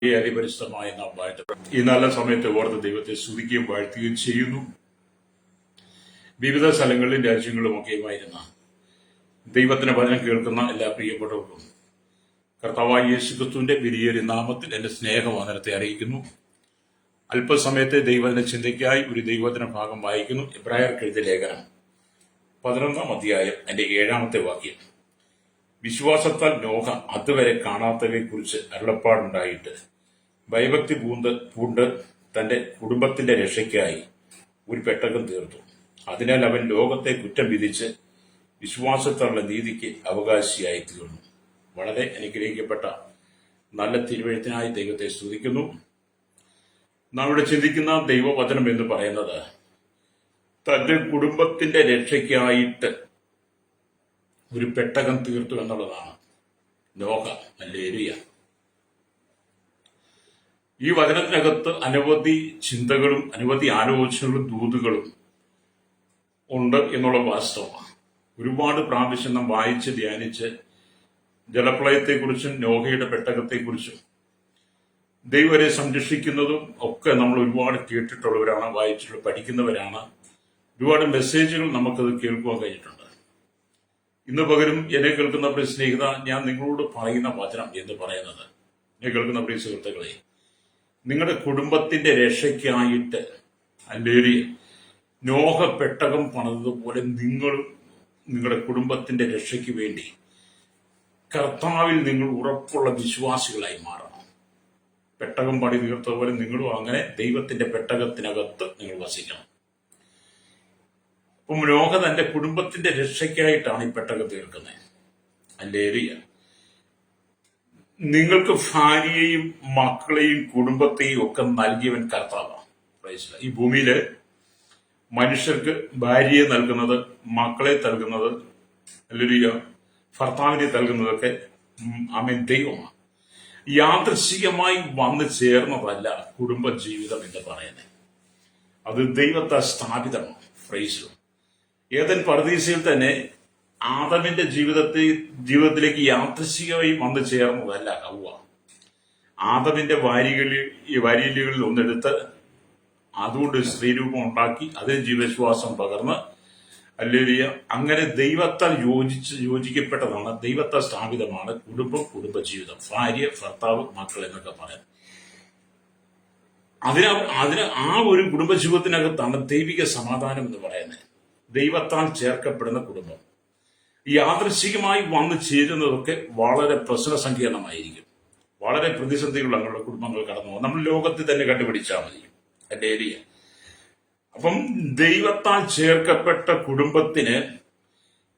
ഈ അതിപരിശുദ്ധമായ നാം വാഴ്ത്തപ്പെടും. ഈ നല്ല സമയത്ത് ഓർത്ത് ദൈവത്തെ സ്തുതിക്കുകയും വാഴ്ത്തുകയും ചെയ്യുന്നു. വിവിധ സ്ഥലങ്ങളിലും രാജ്യങ്ങളുമൊക്കെയുമായിരുന്ന ദൈവത്തിന്റെ വചനം കേൾക്കുന്ന എല്ലാ പ്രിയപ്പെട്ടവർക്കും കർത്താവായ യേശുക്രിസ്തുവിന്റെ വിലയേറിയ നാമത്തിൽ എന്റെ സ്നേഹവന്ദനത്തെ അറിയിക്കുന്നു. അല്പസമയത്തെ ദൈവത്തിന്റെ ചിന്തയ്ക്കായി ഒരു ദൈവവചന ഭാഗം വായിക്കുന്നു. എബ്രായർക്ക് എഴുതിയ ലേഖനം 11-ാം അധ്യായം എന്റെ 7-ാമത്തെ വാക്യം. വിശ്വാസത്താൽ നോഹ അതുവരെ കാണാത്തവയെക്കുറിച്ച് അരുളപ്പാടുണ്ടായിട്ട് ഭയഭക്തി പൂണ്ട് തന്റെ കുടുംബത്തിന്റെ രക്ഷയ്ക്കായി ഒരു പെട്ടകം തീർത്തു. അതിനാൽ അവൻ ലോകത്തെ കുറ്റം വിധിച്ച് വിശ്വാസത്താലുള്ള നീതിക്ക് അവകാശിയായി തീർന്നു. വളരെ അനുഗ്രഹിക്കപ്പെട്ട നല്ല തിരുവെഴുത്തിനായി ദൈവത്തെ സ്തുതിക്കുന്നു. നാം ഇവിടെ ചിന്തിക്കുന്ന ദൈവവചനം എന്ന് പറയുന്നത് തന്റെ കുടുംബത്തിന്റെ രക്ഷയ്ക്കായിട്ട് ഒരു പെട്ടകം തീർത്തു എന്നുള്ളതാണ്. നോഹ ഹല്ലേലൂയ. ഈ വചനത്തിനകത്ത് അനവധി ചിന്തകളും അനവധി ആലോചനകളും ദൂതുകളും ഉണ്ട് എന്നുള്ള വാസ്തവമാണ്. ഒരുപാട് പ്രാവശ്യം നാം വായിച്ച് ധ്യാനിച്ച് ജലപ്രളയത്തെക്കുറിച്ചും നോഹയുടെ പെട്ടകത്തെക്കുറിച്ചും ദൈവരെ സംരക്ഷിക്കുന്നതും ഒക്കെ നമ്മൾ ഒരുപാട് കേട്ടിട്ടുള്ളവരാണ്, വായിച്ചിട്ടുള്ള പഠിക്കുന്നവരാണ്. ഒരുപാട് മെസ്സേജുകൾ നമുക്കത് കേൾക്കുവാൻ കഴിഞ്ഞിട്ടുണ്ട്. ഇന്ന് പകരം എന്നെ കേൾക്കുന്ന പ്രിയ സ്നേഹിത, ഞാൻ നിങ്ങളോട് പറയുന്ന വചനം എന്ന് പറയുന്നത്, എന്നെ കേൾക്കുന്ന പ്രിയ സുഹൃത്തുക്കളെ, നിങ്ങളുടെ കുടുംബത്തിന്റെ രക്ഷയ്ക്കായിട്ട് ഹല്ലേലൂയ നോഹ പെട്ടകം പണിതതുപോലെ നിങ്ങളും നിങ്ങളുടെ കുടുംബത്തിന്റെ രക്ഷയ്ക്ക് വേണ്ടി കർത്താവിൽ നിങ്ങൾ ഉറപ്പുള്ള വിശ്വാസികളായി മാറണം. പെട്ടകം പണി തീർത്തതുപോലെ നിങ്ങളും അങ്ങനെ ദൈവത്തിന്റെ പെട്ടകത്തിനകത്ത് നിങ്ങൾ വസിക്കണം. അപ്പം നോഹ തന്റെ കുടുംബത്തിന്റെ രക്ഷയ്ക്കായിട്ടാണ് ഈ പെട്ടകം തീർക്കുന്നത്. ഹല്ലേലൂയ. നിങ്ങൾക്ക് ഭാര്യയെയും മക്കളെയും കുടുംബത്തെയും ഒക്കെ നൽകിയവൻ കർത്താവാണ്. ഈ ഭൂമിയില് മനുഷ്യർക്ക് ഭാര്യയെ നൽകുന്നത്, മക്കളെ നൽകുന്നത്, ഹല്ലേലൂയ, ഭർത്താവിനെ നൽകുന്നതൊക്കെ ദൈവമാണ്. യാദൃശ്ചികമായി വന്നു ചേർന്നതല്ല കുടുംബ ജീവിതം എന്ന് പറയുന്നത്. അത് ദൈവത്താൽ സ്ഥാപിതമാണ്. പ്രൈസ്. ഏദൻ പർദീസയിൽ തന്നെ ആദമിന്റെ ജീവിതത്തിലേക്ക് യാദൃശ്ചികമായി വന്നു ചേർന്നതല്ല ഹവ്വ. ആദമിന്റെ വാരിയലുകളിൽ ഒന്നെടുത്ത് അതുകൊണ്ട് സ്ത്രീരൂപം ഉണ്ടാക്കി അതിന് ജീവശ്വാസം പകർന്ന് ഹല്ലേലൂയ അങ്ങനെ ദൈവത്താൽ യോജിക്കപ്പെട്ടതാണ്, ദൈവത്താൽ സ്ഥാപിതമാണ് കുടുംബജീവിതം. ഭാര്യ, ഭർത്താവ്, മക്കൾ എന്നൊക്കെ പറയാം. അതിന് ആ ഒരു കുടുംബജീവിതത്തിനകത്താണ് ദൈവിക സമാധാനം എന്ന് പറയുന്നത്. ദൈവത്താൽ ചേർക്കപ്പെടുന്ന കുടുംബം. ഈ യാദൃശ്ചികമായി വന്നു ചേരുന്നതൊക്കെ വളരെ പ്രശ്ന സങ്കീർണമായിരിക്കും. വളരെ പ്രതിസന്ധികൾ ഞങ്ങളുടെ കുടുംബങ്ങൾ കടന്നു പോകും. നമ്മൾ ലോകത്തിൽ തന്നെ കണ്ടുപിടിച്ചാൽ മതി. ഹല്ലേലൂയ. അപ്പം ദൈവത്താൽ ചേർക്കപ്പെട്ട കുടുംബത്തിന്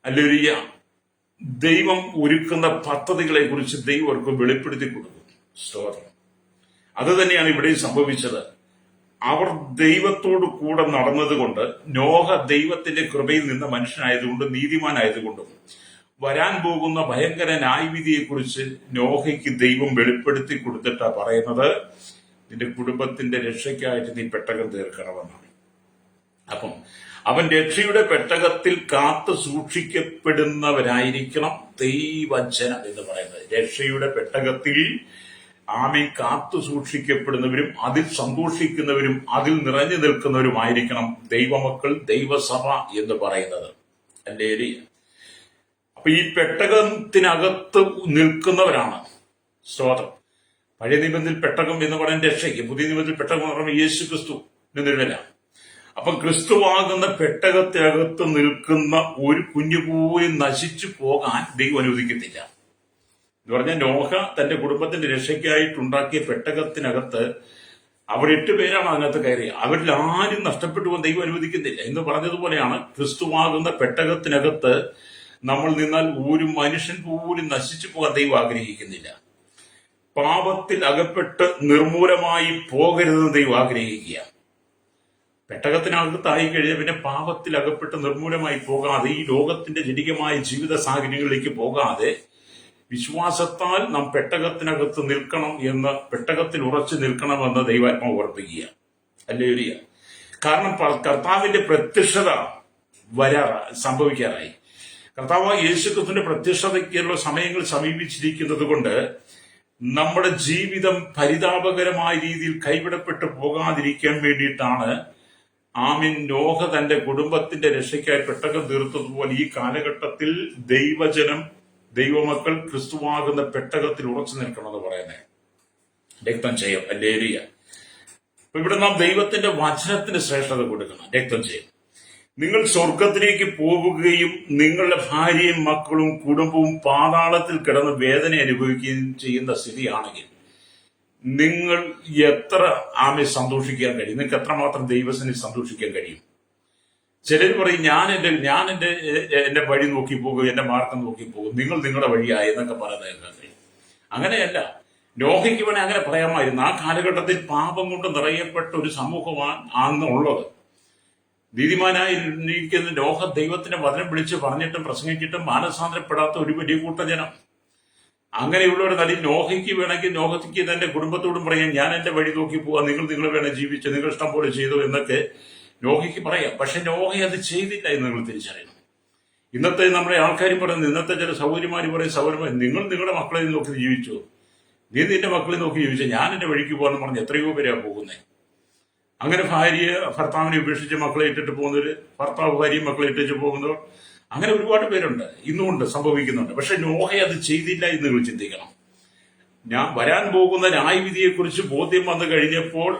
ഹല്ലേലൂയ ദൈവം ഒരുക്കുന്ന പദ്ധതികളെ കുറിച്ച് ദൈവം അവർക്ക് വെളിപ്പെടുത്തി കൊടുക്കും. സ്തോത്രം. അത് തന്നെയാണ് ഇവിടെ സംഭവിച്ചത്. അവർ ദൈവത്തോട് കൂടെ നടന്നതുകൊണ്ട്, നോഹ ദൈവത്തിന്റെ കൃപയിൽ നിന്ന മനുഷ്യനായതുകൊണ്ട്, നീതിമാനായതുകൊണ്ടും വരാൻ പോകുന്ന ഭയങ്കര ന്യായവിധിയെക്കുറിച്ച് നോഹയ്ക്ക് ദൈവം വെളിപ്പെടുത്തി കൊടുത്തിട്ടാ പറയുന്നത്, നിന്റെ കുടുംബത്തിന്റെ രക്ഷയ്ക്കായിട്ട് നീ പെട്ടകം തീർക്കണമെന്നാണ്. അപ്പം അവൻ രക്ഷയുടെ പെട്ടകത്തിൽ കാത്തു സൂക്ഷിക്കപ്പെടുന്നവരായിരിക്കണം ദൈവജനം എന്ന് പറയുന്നത്. രക്ഷയുടെ പെട്ടകത്തിൽ കാത്തു സൂക്ഷിക്കപ്പെടുന്നവരും അതിൽ സന്തോഷിക്കുന്നവരും അതിൽ നിറഞ്ഞു നിൽക്കുന്നവരുമായിരിക്കണം ദൈവമക്കൾ, ദൈവസഭ എന്ന് പറയുന്നത്. ഹല്ലേലൂയ. അപ്പൊ ഈ പെട്ടകത്തിനകത്ത് നിൽക്കുന്നവരാണ് സ്തോത്രം. പഴയ നിബന്ധനയിൽ പെട്ടകം എന്ന് പറയുന്ന രക്ഷയ്ക്ക്, പുതിയ നിബന്ധനയിൽ പെട്ടകം എന്ന് പറയുന്നത് യേശു ക്രിസ്തു എന്നിവരല്ല. അപ്പം ക്രിസ്തുവാകുന്ന പെട്ടകത്തിനകത്ത് നിൽക്കുന്ന ഒരു കുഞ്ഞു പോലും നശിച്ചു പോകാൻ ദൈവം അനുവദിക്കത്തില്ല. എന്ന് പറഞ്ഞാൽ നോഹ തന്റെ കുടുംബത്തിന്റെ രക്ഷയ്ക്കായിട്ടുണ്ടാക്കിയ പെട്ടകത്തിനകത്ത് അവർ 8 പേരാണ് അതിനകത്ത് കയറിയത്. അവരിൽ ആരും നഷ്ടപ്പെട്ടു പോകാൻ ദൈവം അനുവദിക്കുന്നില്ല. എന്ന് പറഞ്ഞതുപോലെയാണ് ക്രിസ്തുവാകുന്ന പെട്ടകത്തിനകത്ത് നമ്മൾ നിന്നാൽ ഒരു മനുഷ്യൻ പോലും നശിച്ചു പോകാൻ ദൈവം ആഗ്രഹിക്കുന്നില്ല. പാപത്തിൽ അകപ്പെട്ട് നിർമൂലമായി പോകരുതെന്ന് ദൈവം ആഗ്രഹിക്കുക. പെട്ടകത്തിനകത്തായി കഴിഞ്ഞാൽ പിന്നെ പാപത്തിൽ അകപ്പെട്ട് നിർമൂലമായി പോകാതെ, ഈ ലോകത്തിന്റെ ജനികമായ ജീവിത സാഹചര്യങ്ങളിലേക്ക് പോകാതെ വിശ്വാസത്താൽ നാം പെട്ടകത്തിനകത്ത് നിൽക്കണം എന്ന്, പെട്ടകത്തിൽ ഉറച്ചു നിൽക്കണമെന്ന് ദൈവാത്മാവ് ഓർപ്പിക്കുക. ഹല്ലേലൂയ. കാരണം കർത്താവിന്റെ പ്രത്യക്ഷത സംഭവിക്കാറായി. കർത്താവ് യേശുക്രിസ്തുവിന്റെ പ്രത്യക്ഷതയ്ക്കുള്ള സമയങ്ങൾ സമീപിച്ചിരിക്കുന്നത് കൊണ്ട് നമ്മുടെ ജീവിതം പരിതാപകരമായ രീതിയിൽ കൈവിടപ്പെട്ടു പോകാതിരിക്കാൻ വേണ്ടിയിട്ടാണ് ആമീൻ നോഹ തന്റെ കുടുംബത്തിന്റെ രക്ഷയ്ക്കായി പെട്ടകം തീർത്തതുപോലെ ഈ കാലഘട്ടത്തിൽ ദൈവജനം ദൈവമക്കൾ ക്രിസ്തുവാകുന്ന പെട്ടകത്തിൽ ഉറച്ചു നിൽക്കണമെന്ന് പറയുന്നത്. രക്തം ചെയ്യും ഹല്ലേലൂയ. അപ്പൊ ഇവിടെ നാം ദൈവത്തിന്റെ വചനത്തിന് ശ്രേഷ്ഠത കൊടുക്കണം. രക്തം ചെയ്യും. നിങ്ങൾ സ്വർഗത്തിലേക്ക് പോവുകയും നിങ്ങളുടെ ഭാര്യയും മക്കളും കുടുംബവും പാതാളത്തിൽ കിടന്ന് വേദന അനുഭവിക്കുകയും ചെയ്യുന്ന സ്ഥിതിയാണെങ്കിൽ നിങ്ങൾ എത്ര ആമെ സന്തോഷിക്കാൻ കഴിയും? നിങ്ങൾക്ക് എത്രമാത്രം ദൈവസനിൽ സന്തോഷിക്കാൻ കഴിയും? ചിലർ പറയും ഞാൻ എന്റെ വഴി നോക്കി പോകും, എന്റെ മാർഗം നോക്കി പോകും, നിങ്ങൾ നിങ്ങളുടെ വഴിയായി എന്നൊക്കെ പറയുന്നത് കഴിയും. അങ്ങനെയല്ല. നോഹയ്ക്ക് വേണേ അങ്ങനെ പറയാമായിരുന്നു. ആ കാലഘട്ടത്തിൽ പാപം കൊണ്ട് നിറയപ്പെട്ട ഒരു സമൂഹമാണ് അന്നുള്ളത്. നീതിമാനായിരിക്കുന്ന നോഹ ദൈവത്തിന്റെ വചനം വിളിച്ച് പറഞ്ഞിട്ടും പ്രസംഗിച്ചിട്ടും മാനസാന്തരപ്പെടാത്ത ഒരു വലിയ കൂട്ട ജനം. അങ്ങനെയുള്ളവരുടെ നടുവിൽ നോഹയ്ക്ക് വേണമെങ്കിൽ നോഹയ്ക്ക് തന്റെ കുടുംബത്തോടും പറയാം, ഞാൻ എന്റെ വഴി നോക്കി പോവാ, നിങ്ങൾ വേണം ജീവിച്ച്, നിങ്ങൾ ഇഷ്ടം പോലെ ചെയ്തു എന്നൊക്കെ നോഹയ്ക്ക് പറയാം. പക്ഷെ നോഹ അത് ചെയ്തില്ല എന്ന് നിങ്ങൾ തിരിച്ചറിയണം. ഇന്നത്തെ നമ്മുടെ ആൾക്കാരും പറയുന്നത്, ഇന്നത്തെ ചില സൗകര്യമാര് പറയും, സൗകര്യമായി നിങ്ങൾ നിങ്ങളുടെ മക്കളെ നോക്കി ജീവിച്ചു, നീ നിന്റെ മക്കളെ നോക്കി ജീവിച്ചു, ഞാൻ എന്റെ വഴിക്ക് പോകാന്ന് പറഞ്ഞ് എത്രയോ പേരാ പോകുന്നത്. അങ്ങനെ ഭാര്യയെ ഭർത്താവിനെ ഉപേക്ഷിച്ച് മക്കളെ ഇട്ടിട്ട് പോകുന്നവര്, ഭർത്താവ് ഭാര്യയും മക്കളെ ഇട്ടിച്ച് പോകുന്നവർ, അങ്ങനെ ഒരുപാട് പേരുണ്ട്, ഇന്നുമുണ്ട്, സംഭവിക്കുന്നുണ്ട്. പക്ഷെ നോഹ അത് ചെയ്തില്ല എന്ന് നിങ്ങൾ ചിന്തിക്കണം. ഞാൻ വരാൻ പോകുന്ന ന്യായവിധിയെക്കുറിച്ച് ബോധ്യം വന്നു കഴിഞ്ഞപ്പോൾ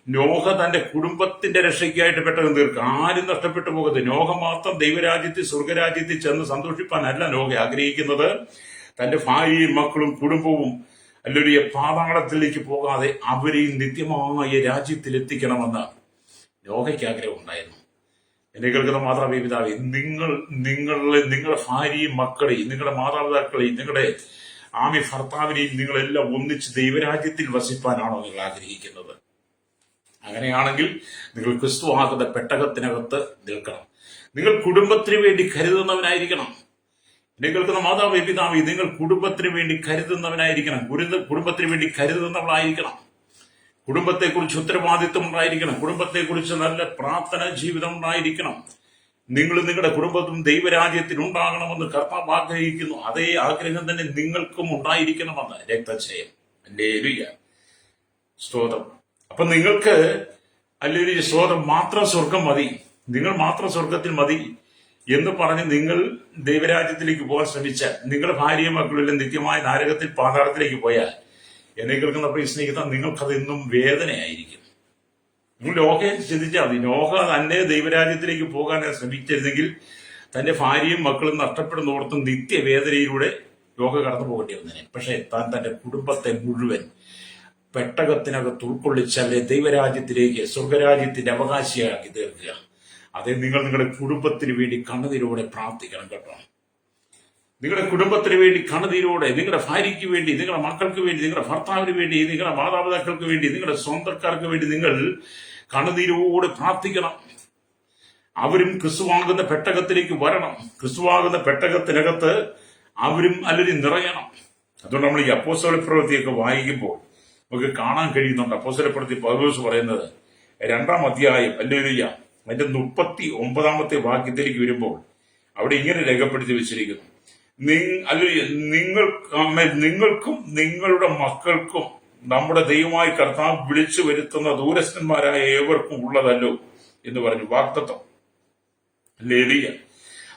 നോഹ തന്റെ കുടുംബത്തിന്റെ രക്ഷയ്ക്കായിട്ട് പെട്ടെന്ന് തീർക്കുക. ആരും നഷ്ടപ്പെട്ടു പോകരുത്. നോഹ മാത്രം ദൈവരാജ്യത്തിൽ സ്വർഗരാജ്യത്തിൽ ചെന്ന് സന്തോഷിപ്പാനല്ല നോഹ ആഗ്രഹിക്കുന്നത്. തന്റെ ഭാര്യയും മക്കളും കുടുംബവും അല്ലെങ്കിൽ പാതാളത്തിലേക്ക് പോകാതെ അവരെയും നിത്യമായ രാജ്യത്തിൽ എത്തിക്കണമെന്ന് നോഹയ്ക്ക് ആഗ്രഹം ഉണ്ടായിരുന്നു. എന്നെ കേൾക്കുന്ന മാതാപിതാവേ, നിങ്ങളുടെ ഭാര്യയും മക്കളെയും നിങ്ങളുടെ മാതാപിതാക്കളെയും നിങ്ങളുടെ ഭർത്താവിനെയും നിങ്ങളെല്ലാം ഒന്നിച്ച് ദൈവരാജ്യത്തിൽ വസിപ്പാനാണോ നിങ്ങൾ ആഗ്രഹിക്കുന്നത്? അങ്ങനെയാണെങ്കിൽ നിങ്ങൾ ക്രിസ്തുവാകുന്ന പെട്ടകത്തിനകത്ത് നിൽക്കണം. നിങ്ങൾ കുടുംബത്തിന് വേണ്ടി കരുതുന്നവനായിരിക്കണം. എന്നെ കേൾക്കുന്ന മാതാവേ പിതാവേ, നിങ്ങൾ കുടുംബത്തിന് വേണ്ടി കരുതുന്നവനായിരിക്കണം. കുടുംബത്തിന് വേണ്ടി കരുതുന്നവളായിരിക്കണം. കുടുംബത്തെക്കുറിച്ച് ഉത്തരവാദിത്വം ഉണ്ടായിരിക്കണം. കുടുംബത്തെക്കുറിച്ച് നല്ല പ്രാർത്ഥന ജീവിതം ഉണ്ടായിരിക്കണം. നിങ്ങൾ നിങ്ങളുടെ കുടുംബത്തും ദൈവരാജ്യത്തിൽ ഉണ്ടാകണമെന്ന് കർത്താവ് ആഗ്രഹിക്കുന്നു. അതേ ആഗ്രഹം തന്നെ നിങ്ങൾക്കും ഉണ്ടായിരിക്കണമെന്ന് രക്തജയം. ഹല്ലേലൂയ, സ്തോത്രം. അപ്പൊ നിങ്ങൾക്ക് അല്ലെങ്കിൽ സ്തോത്രം മാത്രം സ്വർഗം മതി, നിങ്ങൾ മാത്രം സ്വർഗത്തിൽ മതി എന്ന് പറഞ്ഞ് നിങ്ങൾ ദൈവരാജ്യത്തിലേക്ക് പോകാൻ ശ്രമിച്ചാൽ, നിങ്ങളുടെ ഭാര്യയും മക്കളെല്ലാം നിത്യമായ നരകത്തിൽ പാതാളത്തിലേക്ക് പോയാൽ, എന്നെ കേൾക്കുന്ന പ്രിയ സ്നേഹിത, നിങ്ങൾക്കത് എന്നും വേദനയായിരിക്കും. നിങ്ങൾ നോഹയെ ചിന്തിച്ചാൽ മതി. നോഹ തന്നെ ദൈവരാജ്യത്തിലേക്ക് പോകാൻ ശ്രമിച്ചിരുന്നെങ്കിൽ തന്റെ ഭാര്യയും മക്കളും നഷ്ടപ്പെടുന്നോർത്തും നിത്യവേദനയിലൂടെ നോഹ കടന്നു പോകേണ്ടി വന്നതിനെ. പക്ഷെ താൻ തന്റെ കുടുംബത്തെ മുഴുവൻ പെട്ടകത്തിനകത്ത് ഉൾക്കൊള്ളിച്ച് അവരെ ദൈവരാജ്യത്തിലേക്ക് സ്വർഗരാജ്യത്തിന്റെ അവകാശിയാക്കി തീർക്കുക. അതേ, നിങ്ങൾ നിങ്ങളുടെ കുടുംബത്തിന് വേണ്ടി കണ്ണുനീരോടെ പ്രാർത്ഥിക്കണം കേട്ടോ. നിങ്ങളുടെ കുടുംബത്തിന് വേണ്ടി കണ്ണുനീരോടെ, നിങ്ങളുടെ ഭാര്യയ്ക്ക് വേണ്ടി, നിങ്ങളുടെ മക്കൾക്ക് വേണ്ടി, നിങ്ങളുടെ ഭർത്താവിന് വേണ്ടി, നിങ്ങളുടെ മാതാപിതാക്കൾക്ക് വേണ്ടി, നിങ്ങളുടെ സ്വന്തക്കാർക്ക് വേണ്ടി നിങ്ങൾ കണ്ണുനീരോടെ പ്രാർത്ഥിക്കണം. അവരും ക്രിസ്തുവാകുന്ന പെട്ടകത്തിലേക്ക് വരണം. ക്രിസ്തുവാകുന്ന പെട്ടകത്തിനകത്ത് അവരും അല്ലെങ്കിൽ നിറയണം. അതുകൊണ്ട് നമ്മൾ ഈ അപ്പോസ്തല പ്രവൃത്തിയൊക്കെ വായിക്കുമ്പോൾ നമുക്ക് കാണാൻ കഴിയുന്നുണ്ട്. അപ്പോസ്തല പ്രവൃത്തി പൗലോസ് പറയുന്നത് 2-ാം അധ്യായം ഹല്ലേലൂയ അതിന്റെ 39-ാമത്തെ വാക്യത്തിലേക്ക് വരുമ്പോൾ അവിടെ ഇങ്ങനെ രേഖപ്പെടുത്തി വെച്ചിരിക്കുന്നു, നിങ്ങൾക്കും നിങ്ങളുടെ മക്കൾക്കും നമ്മുടെ ദൈവമായ കർത്താവ് വിളിച്ചു വരുത്തുന്ന ദൂരസ്ഥന്മാരായ ഏവർക്കും ഉള്ളതല്ലോ എന്ന് പറഞ്ഞു. വാഗ്ദത്തം ഹല്ലേലൂയ.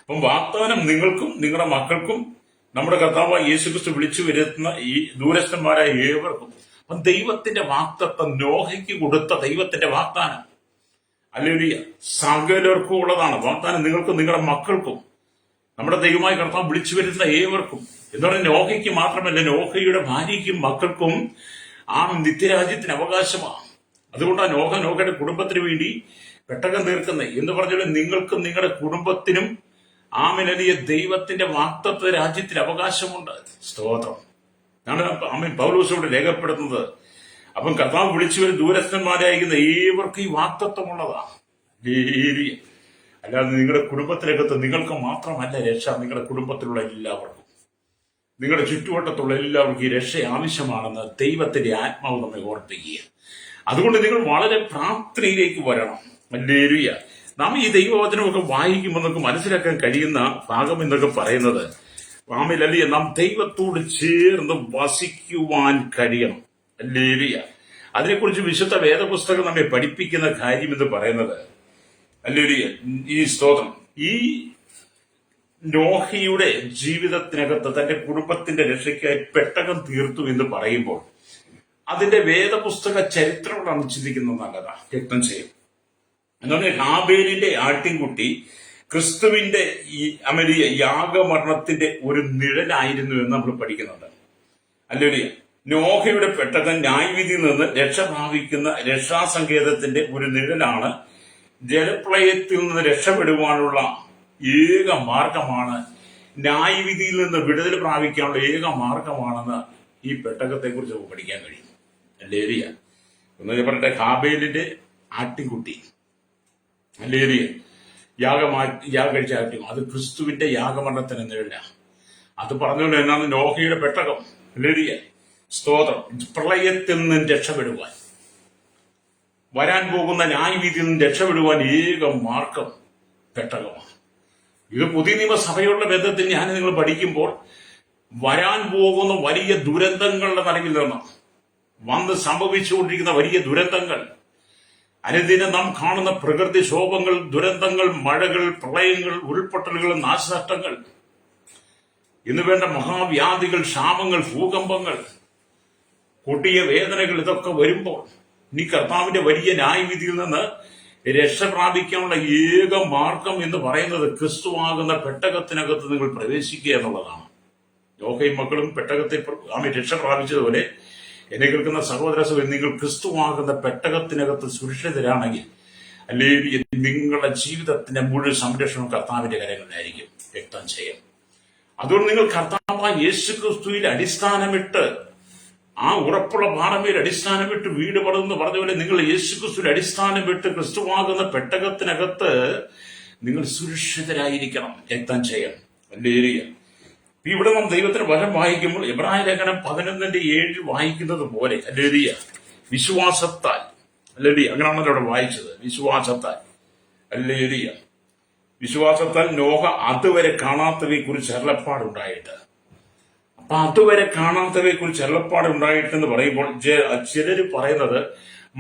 അപ്പം വാഗ്ദാനം നിങ്ങൾക്കും നിങ്ങളുടെ മക്കൾക്കും നമ്മുടെ കർത്താവ് യേശുക്രിസ്തു വിളിച്ചു വരുത്തുന്ന ഈ ദൂരസ്ഥന്മാരായ ഏവർക്കും. അപ്പം ദൈവത്തിന്റെ വാഗ്ദത്തം, നോഹയ്ക്ക് കൊടുത്ത ദൈവത്തിന്റെ വാഗ്ദാനം ഹല്ലേലൂയ സകലർക്കും ഉള്ളതാണ്. വാഗ്ദാനം നിങ്ങൾക്കും നിങ്ങളുടെ മക്കൾക്കും നമ്മുടെ ദൈവമായ കർത്താവ് വിളിച്ചു വരുന്ന ഏവർക്കും എന്ന് പറഞ്ഞാൽ നോഹയ്ക്ക് മാത്രമല്ല, നോഹയുടെ ഭാര്യയ്ക്കും മക്കൾക്കും നിത്യരാജ്യത്തിന് അവകാശമാണ്. അതുകൊണ്ടാണ് നോഹയുടെ കുടുംബത്തിന് വേണ്ടി പെട്ടകം തീർക്കുന്നത് എന്ന് പറഞ്ഞാൽ നിങ്ങൾക്കും നിങ്ങളുടെ കുടുംബത്തിനും ആമേൻ ദൈവത്തിന്റെ വാഗ്ദത്ത രാജ്യത്തിന് അവകാശമുണ്ട്. സ്തോത്രം. പൗലോസോട് രേഖപ്പെടുത്തുന്നത്. അപ്പം കർത്താവ് വിളിച്ചു വരും ദൂരസ്ഥന്മാരായിരിക്കുന്ന ഏവർക്കും ഈ വാഗ്ദത്തമുള്ളതാണ്. അല്ലാതെ നിങ്ങളുടെ കുടുംബത്തിനകത്ത് നിങ്ങൾക്ക് മാത്രമല്ല രക്ഷ, നിങ്ങളുടെ കുടുംബത്തിലുള്ള എല്ലാവർക്കും, നിങ്ങളുടെ ചുറ്റുവട്ടത്തുള്ള എല്ലാവർക്കും ഈ രക്ഷ ആവശ്യമാണെന്ന് ദൈവത്തിന്റെ ആത്മാവ് നമ്മെ ഓർപ്പിക്കുക. അതുകൊണ്ട് നിങ്ങൾ വളരെ പ്രാർത്ഥനയിലേക്ക് വരണം. ഹല്ലേലൂയ. നാം ഈ ദൈവവചനമൊക്കെ വായിക്കുമ്പോൾ നമുക്ക് മനസ്സിലാക്കാൻ കഴിയുന്ന ഭാഗം എന്നൊക്കെ പറയുന്നത്, ആമേൻ നാം ദൈവത്തോട് ചേർന്ന് വസിക്കുവാൻ കഴിയണം. ഹല്ലേലൂയ. അതിനെക്കുറിച്ച് വിശുദ്ധ വേദപുസ്തകം നമ്മെ പഠിപ്പിക്കുന്ന കാര്യം എന്ന് പറയുന്നത്, ഹല്ലേലൂയ, ഈ സ്തോത്രം, ഈ നോഹയുടെ ജീവിതത്തിനകത്ത് തന്റെ കുടുംബത്തിന്റെ രക്ഷയ്ക്കായി പെട്ടകം തീർത്തു എന്ന് പറയുമ്പോൾ അതിന്റെ വേദപുസ്തക ചരിത്രങ്ങളാണ് ചിന്തിക്കുന്നത് നല്ലതാ. വ്യക്തം ചെയ്യും. എന്നാൽ ഹാബേലിന്റെ ആട്ടിൻകുട്ടി ക്രിസ്തുവിന്റെ ഈ അമലിയ യാഗമരണത്തിന്റെ ഒരു നിഴലായിരുന്നു എന്ന് നമ്മൾ പഠിക്കുന്നുണ്ട്. അല്ലേലൂയ. നോഹയുടെ പെട്ടകം ന്യായവിധിയിൽ നിന്ന് രക്ഷ പ്രാപിക്കുന്ന രക്ഷാസങ്കേതത്തിന്റെ ഒരു നിഴലാണ്. ജലപ്രളയത്തിൽ നിന്ന് രക്ഷപ്പെടുവാനുള്ള ഏക മാർഗമാണ്, ന്യായവിധിയിൽ നിന്ന് വിടുതൽ പ്രാപിക്കാനുള്ള ഏക മാർഗമാണെന്ന് ഈ പെട്ടകത്തെ കുറിച്ച് നമുക്ക് പഠിക്കാൻ കഴിയും. ഹല്ലേലൂയ. എന്ന് പറയട്ടെ, ഹാബേലിന്റെ ആട്ടിൻകുട്ടി, ഹല്ലേലൂയ, യാഗം കഴിച്ച ആട്ടിൻ, അത് ക്രിസ്തുവിന്റെ യാഗമരണത്തിന് നിഴല. അത് പറഞ്ഞുകൊണ്ട് എന്നാണ് നോഹയുടെ പെട്ടകം, ഹല്ലേലൂയ, സ്തോത്രം, പ്രളയത്തിൽ നിന്നും രക്ഷപ്പെടുവാൻ, വരാൻ പോകുന്ന ന്യായവിധിയിൽ നിന്നും രക്ഷപ്പെടുവാൻ ഏക മാർഗം പെട്ടകമാണ്. ഇത് പുതിയ നിയമസഭയുള്ള ബന്ധത്തിൽ ഞാൻ നിങ്ങൾ പഠിക്കുമ്പോൾ വരാൻ പോകുന്ന വലിയ ദുരന്തങ്ങളുടെ നടുവിൽ നിന്ന് വന്ന് സംഭവിച്ചുകൊണ്ടിരിക്കുന്ന വലിയ ദുരന്തങ്ങൾ, അനുദിനം നാം കാണുന്ന പ്രകൃതിക്ഷോഭങ്ങൾ, ദുരന്തങ്ങൾ, മഴകൾ, പ്രളയങ്ങൾ, ഉരുൾപൊട്ടലുകൾ, നാശനഷ്ടങ്ങൾ, ഇന്ന് വേണ്ട മഹാവ്യാധികൾ, ക്ഷാമങ്ങൾ, ഭൂകമ്പങ്ങൾ, കൊടിയ വേദനകൾ, ഇതൊക്കെ വരുമ്പോൾ ഈ കർത്താവിന്റെ വലിയ ന്യായവിധിയിൽ നിന്ന് രക്ഷ പ്രാപിക്കാനുള്ള ഏക മാർഗം എന്ന് പറയുന്നത് ക്രിസ്തുവാകുന്ന പെട്ടകത്തിനകത്ത് നിങ്ങൾ പ്രവേശിക്കുക എന്നുള്ളതാണ്. നോഹയും മക്കളും പെട്ടകത്തെ രക്ഷ പ്രാപിച്ചതുപോലെ എന്നെ കേൾക്കുന്ന സഹോദരസഭയിൽ നിങ്ങൾ ക്രിസ്തുവാകുന്ന പെട്ടകത്തിനകത്ത് സുരക്ഷിതരാണെങ്കിൽ, അല്ലെങ്കിൽ നിങ്ങളുടെ ജീവിതത്തിന്റെ മുഴുവൻ സംരക്ഷണം കർത്താവിന്റെ കരങ്ങളിലായിരിക്കും. വ്യക്തം ചെയ്യാം. അതുകൊണ്ട് നിങ്ങൾ കർത്താവായ യേശു ക്രിസ്തുവിൽ അടിസ്ഥാനമിട്ട്, ആ ഉറപ്പുള്ള പാറമേൽ അടിസ്ഥാനമിട്ട് വീട് പണിതെന്ന് പറഞ്ഞ പോലെ നിങ്ങൾ യേശു ക്രിസ്തുവിൽ അടിസ്ഥാനമിട്ട് ക്രിസ്തുവാകുന്ന പെട്ടകത്തിനകത്ത് നിങ്ങൾ സുരക്ഷിതരായിരിക്കണം. വ്യക്തം ചെയ്യാം. ഹല്ലേലൂയ. ഇവിടെ നാം ദൈവത്തിന് വചനം വായിക്കുമ്പോൾ എബ്രായ ലേഖനം 11:7 വായിക്കുന്നത് പോലെ, ഹല്ലേലൂയ, വിശ്വാസത്താൽ, ഹല്ലേലൂയ, അങ്ങനെയാണല്ലോ ഇവിടെ വായിച്ചത്, വിശ്വാസത്താൽ, ഹല്ലേലൂയ, വിശ്വാസത്താൽ നോഹ അതുവരെ കാണാത്തവയെ കുറിച്ച് അരുളപ്പാടുണ്ടായിട്ട്, അപ്പൊ അതുവരെ കാണാത്തവയെ കുറിച്ച് അരുളപ്പാടുണ്ടായിട്ടെന്ന് പറയുമ്പോൾ ചിലര് പറയുന്നത്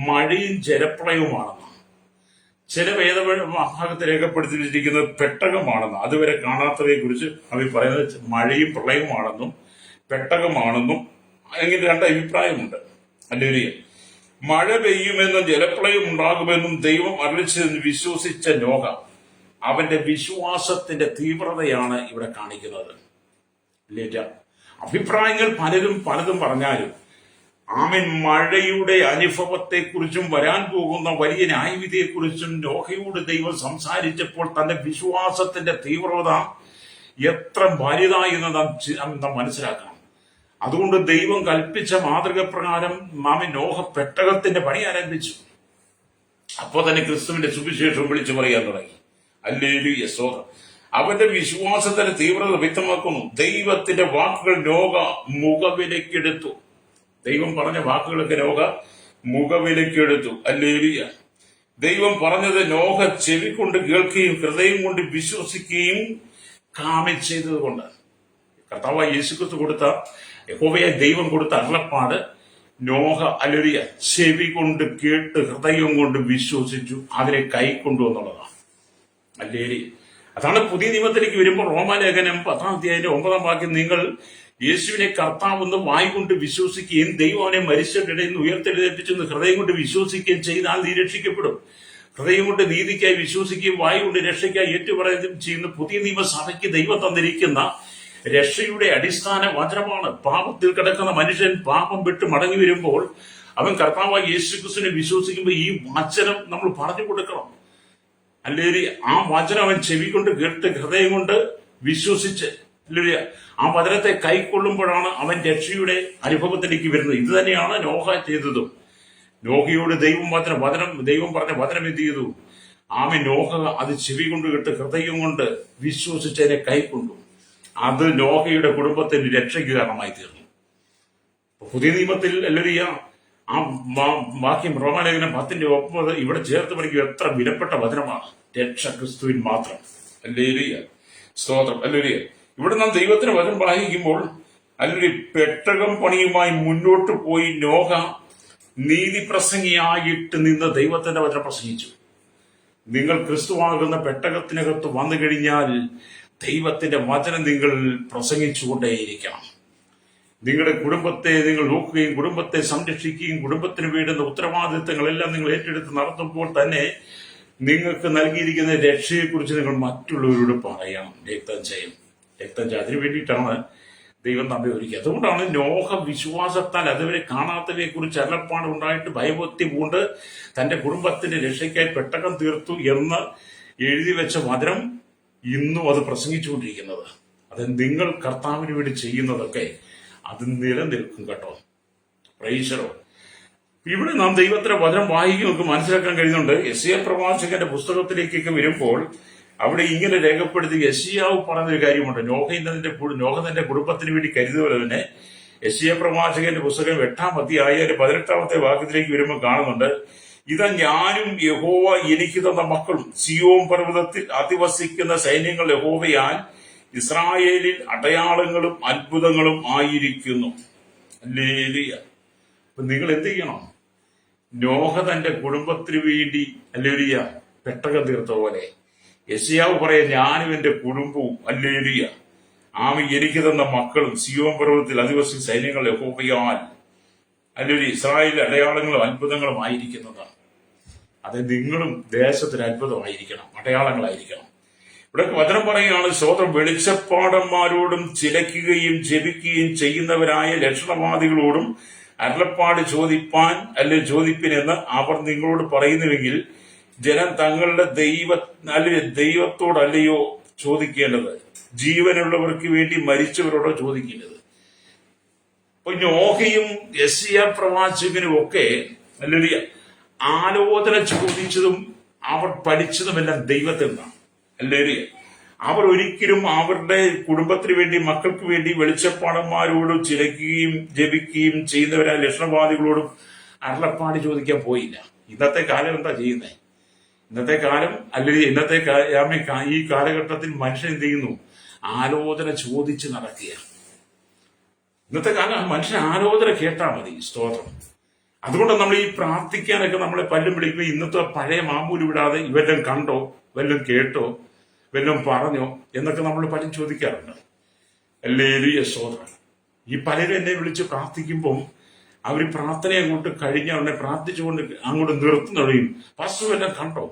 മഴയും ജലപ്രളയവുമാണെന്ന്, ചില വേദഭാഗത്ത് രേഖപ്പെടുത്തിയിരിക്കുന്നത് പെട്ടകമാണെന്ന്. അതുവരെ കാണാത്തവയെ കുറിച്ച് അവർ പറയുന്നത് മഴയും പ്രളയവുമാണെന്നും പെട്ടകമാണെന്നും, അങ്ങനെ രണ്ട് അഭിപ്രായമുണ്ട്. ഹല്ലേലൂയ. മഴ പെയ്യുമെന്നും ജലപ്രളയം ഉണ്ടാകുമെന്നും ദൈവം അരുളിച്ചതെന്ന് വിശ്വസിച്ച നോഹ, അവന്റെ വിശ്വാസത്തിന്റെ തീവ്രതയാണ് ഇവിടെ കാണിക്കുന്നത്. അഭിപ്രായങ്ങൾ പലതും പറഞ്ഞാലും ആമേൻ, മഴയുടെ അനുഭവത്തെക്കുറിച്ചും വരാൻ പോകുന്ന വലിയ ന്യായവിധിയെക്കുറിച്ചും നോഹയോട് ദൈവം സംസാരിച്ചപ്പോൾ തന്റെ വിശ്വാസത്തിന്റെ തീവ്രത എത്ര വലുതായി എന്ന് നാം മനസ്സിലാക്കണം. അതുകൊണ്ട് ദൈവം കൽപ്പിച്ച മാതൃക പ്രകാരം നോഹ പെട്ടകത്തിന്റെ പണി ആരംഭിച്ചു. അപ്പോൾ തന്നെ ക്രിസ്തുവിന്റെ സുവിശേഷം വിളിച്ചു പറയാൻ തുടങ്ങി. ഹല്ലേലൂയ, സ്തോത്രം. അവന്റെ വിശ്വാസത്തിന്റെ തീവ്രത വ്യക്തമാക്കുന്നു. ദൈവത്തിന്റെ വാക്കുകൾ നോഹ മുഖവിലക്കെടുത്തു. ദൈവം പറഞ്ഞ വാക്കുകളൊക്കെ നോഹ മുഖവിലക്കെടുത്തു. ഹല്ലേലൂയ. ദൈവം പറഞ്ഞത് നോഹ ചെവി കൊണ്ട് കേൾക്കുകയും ഹൃദയം കൊണ്ട് വിശ്വസിക്കുകയും കാമിച്ചത് കൊണ്ട്, കർത്താവായ യേശുക്രിസ്തു കൊടുത്ത, യഹോവയായ ദൈവം കൊടുത്ത അരുളപ്പാട് നോഹ, ഹല്ലേലൂയ, ചെവി കൊണ്ട് കേട്ട് ഹൃദയം കൊണ്ട് വിശ്വസിച്ചു, അതിനെ കൈക്കൊണ്ടു എന്നുള്ളതാണ്. ഹല്ലേലൂയ. അതാണ് പുതിയ നിയമത്തിലേക്ക് വരുമ്പോൾ റോമാലേഖനം 10:9 നിങ്ങൾ യേശുവിനെ കർത്താവെന്ന് വായ് കൊണ്ട് വിശ്വസിക്കുകയും ദൈവം അവനെ മരിച്ചവരുടെ നിന്ന് ഉയർത്തെഴുന്നേൽപ്പിച്ചെന്ന് ഹൃദയം കൊണ്ട് വിശ്വസിക്കുകയും ചെയ്താൽ നീ രക്ഷിക്കപ്പെടും. ഹൃദയം കൊണ്ട് നീതിക്കായി വിശ്വസിക്കുകയും വായ് കൊണ്ട് രക്ഷയ്ക്കായി ഏറ്റുപറയുകയും ചെയ്യുന്ന പുതിയ നിയമസഭയ്ക്ക് ദൈവം തന്നിരിക്കുന്ന രക്ഷയുടെ അടിസ്ഥാന വചനമാണ്. പാപത്തിൽ കിടക്കുന്ന മനുഷ്യൻ പാപം വിട്ട് മടങ്ങി വരുമ്പോൾ അവൻ കർത്താവായ യേശുക്രിസ്തുവിനെ വിശ്വസിക്കുമ്പോൾ ഈ വചനം നമ്മൾ പറഞ്ഞു കൊടുക്കണം. അല്ലെങ്കിൽ ആ വചനം അവൻ ചെവി കൊണ്ട് കേട്ട് ഹൃദയം കൊണ്ട് വിശ്വസിച്ച്, അല്ലെങ്കിൽ ആ വചനത്തെ കൈക്കൊള്ളുമ്പോഴാണ് അവൻ രക്ഷയുടെ അനുഭവത്തിലേക്ക് വരുന്നത്. ഇത് തന്നെയാണ് നോഹ ചെയ്തതും. നോഹയോട് ദൈവം പറഞ്ഞ വചനം എന്ത് ചെയ്തു? ആമൻ, നോഹ അത് ചെവി കൊണ്ട് കേട്ട് ഹൃദയം കൊണ്ട് വിശ്വസിച്ചതിനെ കൈക്കൊണ്ടു. അത് നോഹയുടെ കുടുംബത്തിന് രക്ഷയ്ക്ക് കാരണമായി തീർന്നു. പുതിയ നിയമത്തിൽ എല്ലാവരും ആ വാക്യം റോമാലേഖനം 10:9 ഇവിടെ ചേർത്ത് പഠിക്കുക. എത്ര വിലപ്പെട്ട വചനമാണ്. രക്ഷ ക്രിസ്തുവിൻ മാത്രം. ഹല്ലേലൂയ, സ്തോത്രം. ഹല്ലേലൂയ. ഇവിടെ നാം ദൈവത്തിന്റെ വചനം വായിക്കുമ്പോൾ അതിലൊരു പെട്ടകം പണിയുമായി മുന്നോട്ട് പോയി നോഹ നീതിപ്രസംഗിയായിട്ട് നിന്ന് ദൈവത്തിന്റെ വചനം പ്രസംഗിച്ചു. നിങ്ങൾ ക്രിസ്തുവാകുന്ന പെട്ടകത്തിനകത്ത് വന്നു കഴിഞ്ഞാൽ ദൈവത്തിന്റെ വചനം നിങ്ങൾ പ്രസംഗിച്ചുകൊണ്ടേയിരിക്കണം. നിങ്ങളുടെ കുടുംബത്തെ നിങ്ങൾ നോക്കുകയും കുടുംബത്തെ സംരക്ഷിക്കുകയും കുടുംബത്തിന് വേണ്ടുന്ന ഉത്തരവാദിത്തങ്ങളെല്ലാം നിങ്ങൾ ഏറ്റെടുത്ത് നടത്തുമ്പോൾ തന്നെ നിങ്ങൾക്ക് നൽകിയിരിക്കുന്ന രക്ഷയെക്കുറിച്ച് നിങ്ങൾ മറ്റുള്ളവരോട് പറയണം. രക്തം ചെയ്യും. അതിനു വേണ്ടിയിട്ടാണ് ദൈവം നമ്മെ ഒരുക്കി. അതുകൊണ്ടാണ് നോഹ വിശ്വാസത്താൽ അതുവരെ കാണാത്തവയെ കുറിച്ച് അരുളപ്പാട് ഉണ്ടായിട്ട് ഭയഭക്തി കൊണ്ട് തന്റെ കുടുംബത്തിന്റെ രക്ഷയ്ക്കായി പെട്ടകം തീർത്തു എന്ന് എഴുതി വെച്ച വചനം ഇന്നും അത് പ്രസംഗിച്ചുകൊണ്ടിരിക്കുന്നത്. അത് നിങ്ങൾ കർത്താവിന് വേണ്ടി ചെയ്യുന്നതൊക്കെ അത് നിലനിൽക്കും കേട്ടോ. പ്രൈസറോ. ഇവിടെ നാം ദൈവത്തിന്റെ വചനം വായിക്കും നമുക്ക് മനസ്സിലാക്കാൻ കഴിയുന്നുണ്ട്. യെശയ്യാ പ്രവാചകന്റെ പുസ്തകത്തിലേക്കൊക്കെ വരുമ്പോൾ അവിടെ ഇങ്ങനെ രേഖപ്പെടുത്തി യെശയ്യാവ് പറഞ്ഞൊരു കാര്യമുണ്ട്. നോഹ തന്റെ കുടുംബത്തിന് വേണ്ടി കരുതുപോലെ തന്നെ യെശയ്യാ പ്രവാചകന്റെ പുസ്തകം 8-ാം അധ്യായം 18-ാമത്തെ വാക്യത്തിലേക്ക് വരുമ്പോൾ കാണുന്നുണ്ട്, ഇതാ ഞാനും യഹോവ എനിക്ക് തന്ന മക്കളും സിയോൻ പർവ്വതത്തിൽ അധിവസിക്കുന്ന സൈന്യങ്ങൾ യഹോവയാൽ ഇസ്രായേലിൽ അടയാളങ്ങളും അത്ഭുതങ്ങളും ആയിരിക്കുന്നു. ഹല്ലേലൂയ. അപ്പൊ നിങ്ങൾ എന്ത് ചെയ്യണം? നോഹ തന്റെ കുടുംബത്തിന് വേണ്ടി ഹല്ലേലൂയ പെട്ടകം തീർത്ത പോലെ യെശയ്യാവ് പറയാം, ഞാനും എന്റെ കുടുംബവും ഹല്ലേലൂയ ആമി എനിക്ക് തന്ന മക്കളും സിയോൻ പർവ്വതത്തിൽ അധിവസിക്കുന്ന സൈന്യങ്ങൾ യഹോവയാൽ ഹല്ലേലൂയ ഇസ്രായേലിൽ അടയാളങ്ങളും അത്ഭുതങ്ങളും ആയിരിക്കുന്നതാണ്. അത് നിങ്ങളും ദേശത്തിന് അത്ഭുതമായിരിക്കണം, അടയാളങ്ങളായിരിക്കണം. ഇവിടെ വചനം പറയുകയാണ്, സ്വതം വെളിച്ചപ്പാടന്മാരോടും ചിലയ്ക്കുകയും ജപിക്കുകയും ചെയ്യുന്നവരായ ലക്ഷണവാദികളോടും അരുളപ്പാട് ചോദിപ്പിനെന്ന് അവർ നിങ്ങളോട് പറയുന്നുവെങ്കിൽ ജനം തങ്ങളുടെ ദൈവത്തോടല്ലയോ ചോദിക്കേണ്ടത്, ജീവനുള്ളവർക്ക് വേണ്ടി മരിച്ചവരോടോ ചോദിക്കേണ്ടത്. അപ്പൊ നോഹയും യെശയ്യാ പ്രവാചകനും ഒക്കെ ഹല്ലേലൂയ ആലോചന ചോദിച്ചതും അവർ പഠിച്ചതുമെല്ലാം ദൈവത്തിൽ നിന്നാണ്. ഹല്ലേലൂയ. അവർ ഒരിക്കലും അവരുടെ കുടുംബത്തിന് വേണ്ടി മക്കൾക്ക് വേണ്ടി വെളിച്ചപ്പാടന്മാരോടും ചിലയ്ക്കുകയും ജപിക്കുകയും ചെയ്യുന്നവരായ ലക്ഷണവാദികളോടും അരുളപ്പാട് ചോദിക്കാൻ പോയില്ല. ഇന്നത്തെ കാലം എന്താ ചെയ്യുന്നത്? ഇന്നത്തെ കാലം അല്ലെങ്കിൽ ഈ കാലഘട്ടത്തിൽ മനുഷ്യൻ എന്ത് ചെയ്യുന്നു? ആലോചന ചോദിച്ച് നടക്കുക. ഇന്നത്തെ കാലം മനുഷ്യൻ ആലോചന കേട്ടാൽ മതി. സ്തോത്രം. അതുകൊണ്ട് നമ്മൾ ഈ പ്രാർത്ഥിക്കാനൊക്കെ നമ്മളെ പല്ലും വിളിക്കുമ്പോൾ ഇന്നത്തെ പഴയ മാമൂല് വിടാതെ ഇവരെല്ലാം കണ്ടോ, വല്ലതും കേട്ടോ, വല്ലതും പറഞ്ഞോ എന്നൊക്കെ നമ്മൾ പലരും ചോദിക്കാറുണ്ട്. ഹല്ലേലൂയ. സ്തോത്രം. ഈ പലരും എന്നെ വിളിച്ച് പ്രാർത്ഥിക്കുമ്പം അവർ പ്രാർത്ഥന അങ്ങോട്ട് കഴിഞ്ഞ ഉടനെ പ്രാർത്ഥിച്ചുകൊണ്ട് അങ്ങോട്ട് നിർത്തുന്നറിയും, പാസ്റ്റർ വല്ലതും കണ്ടോ,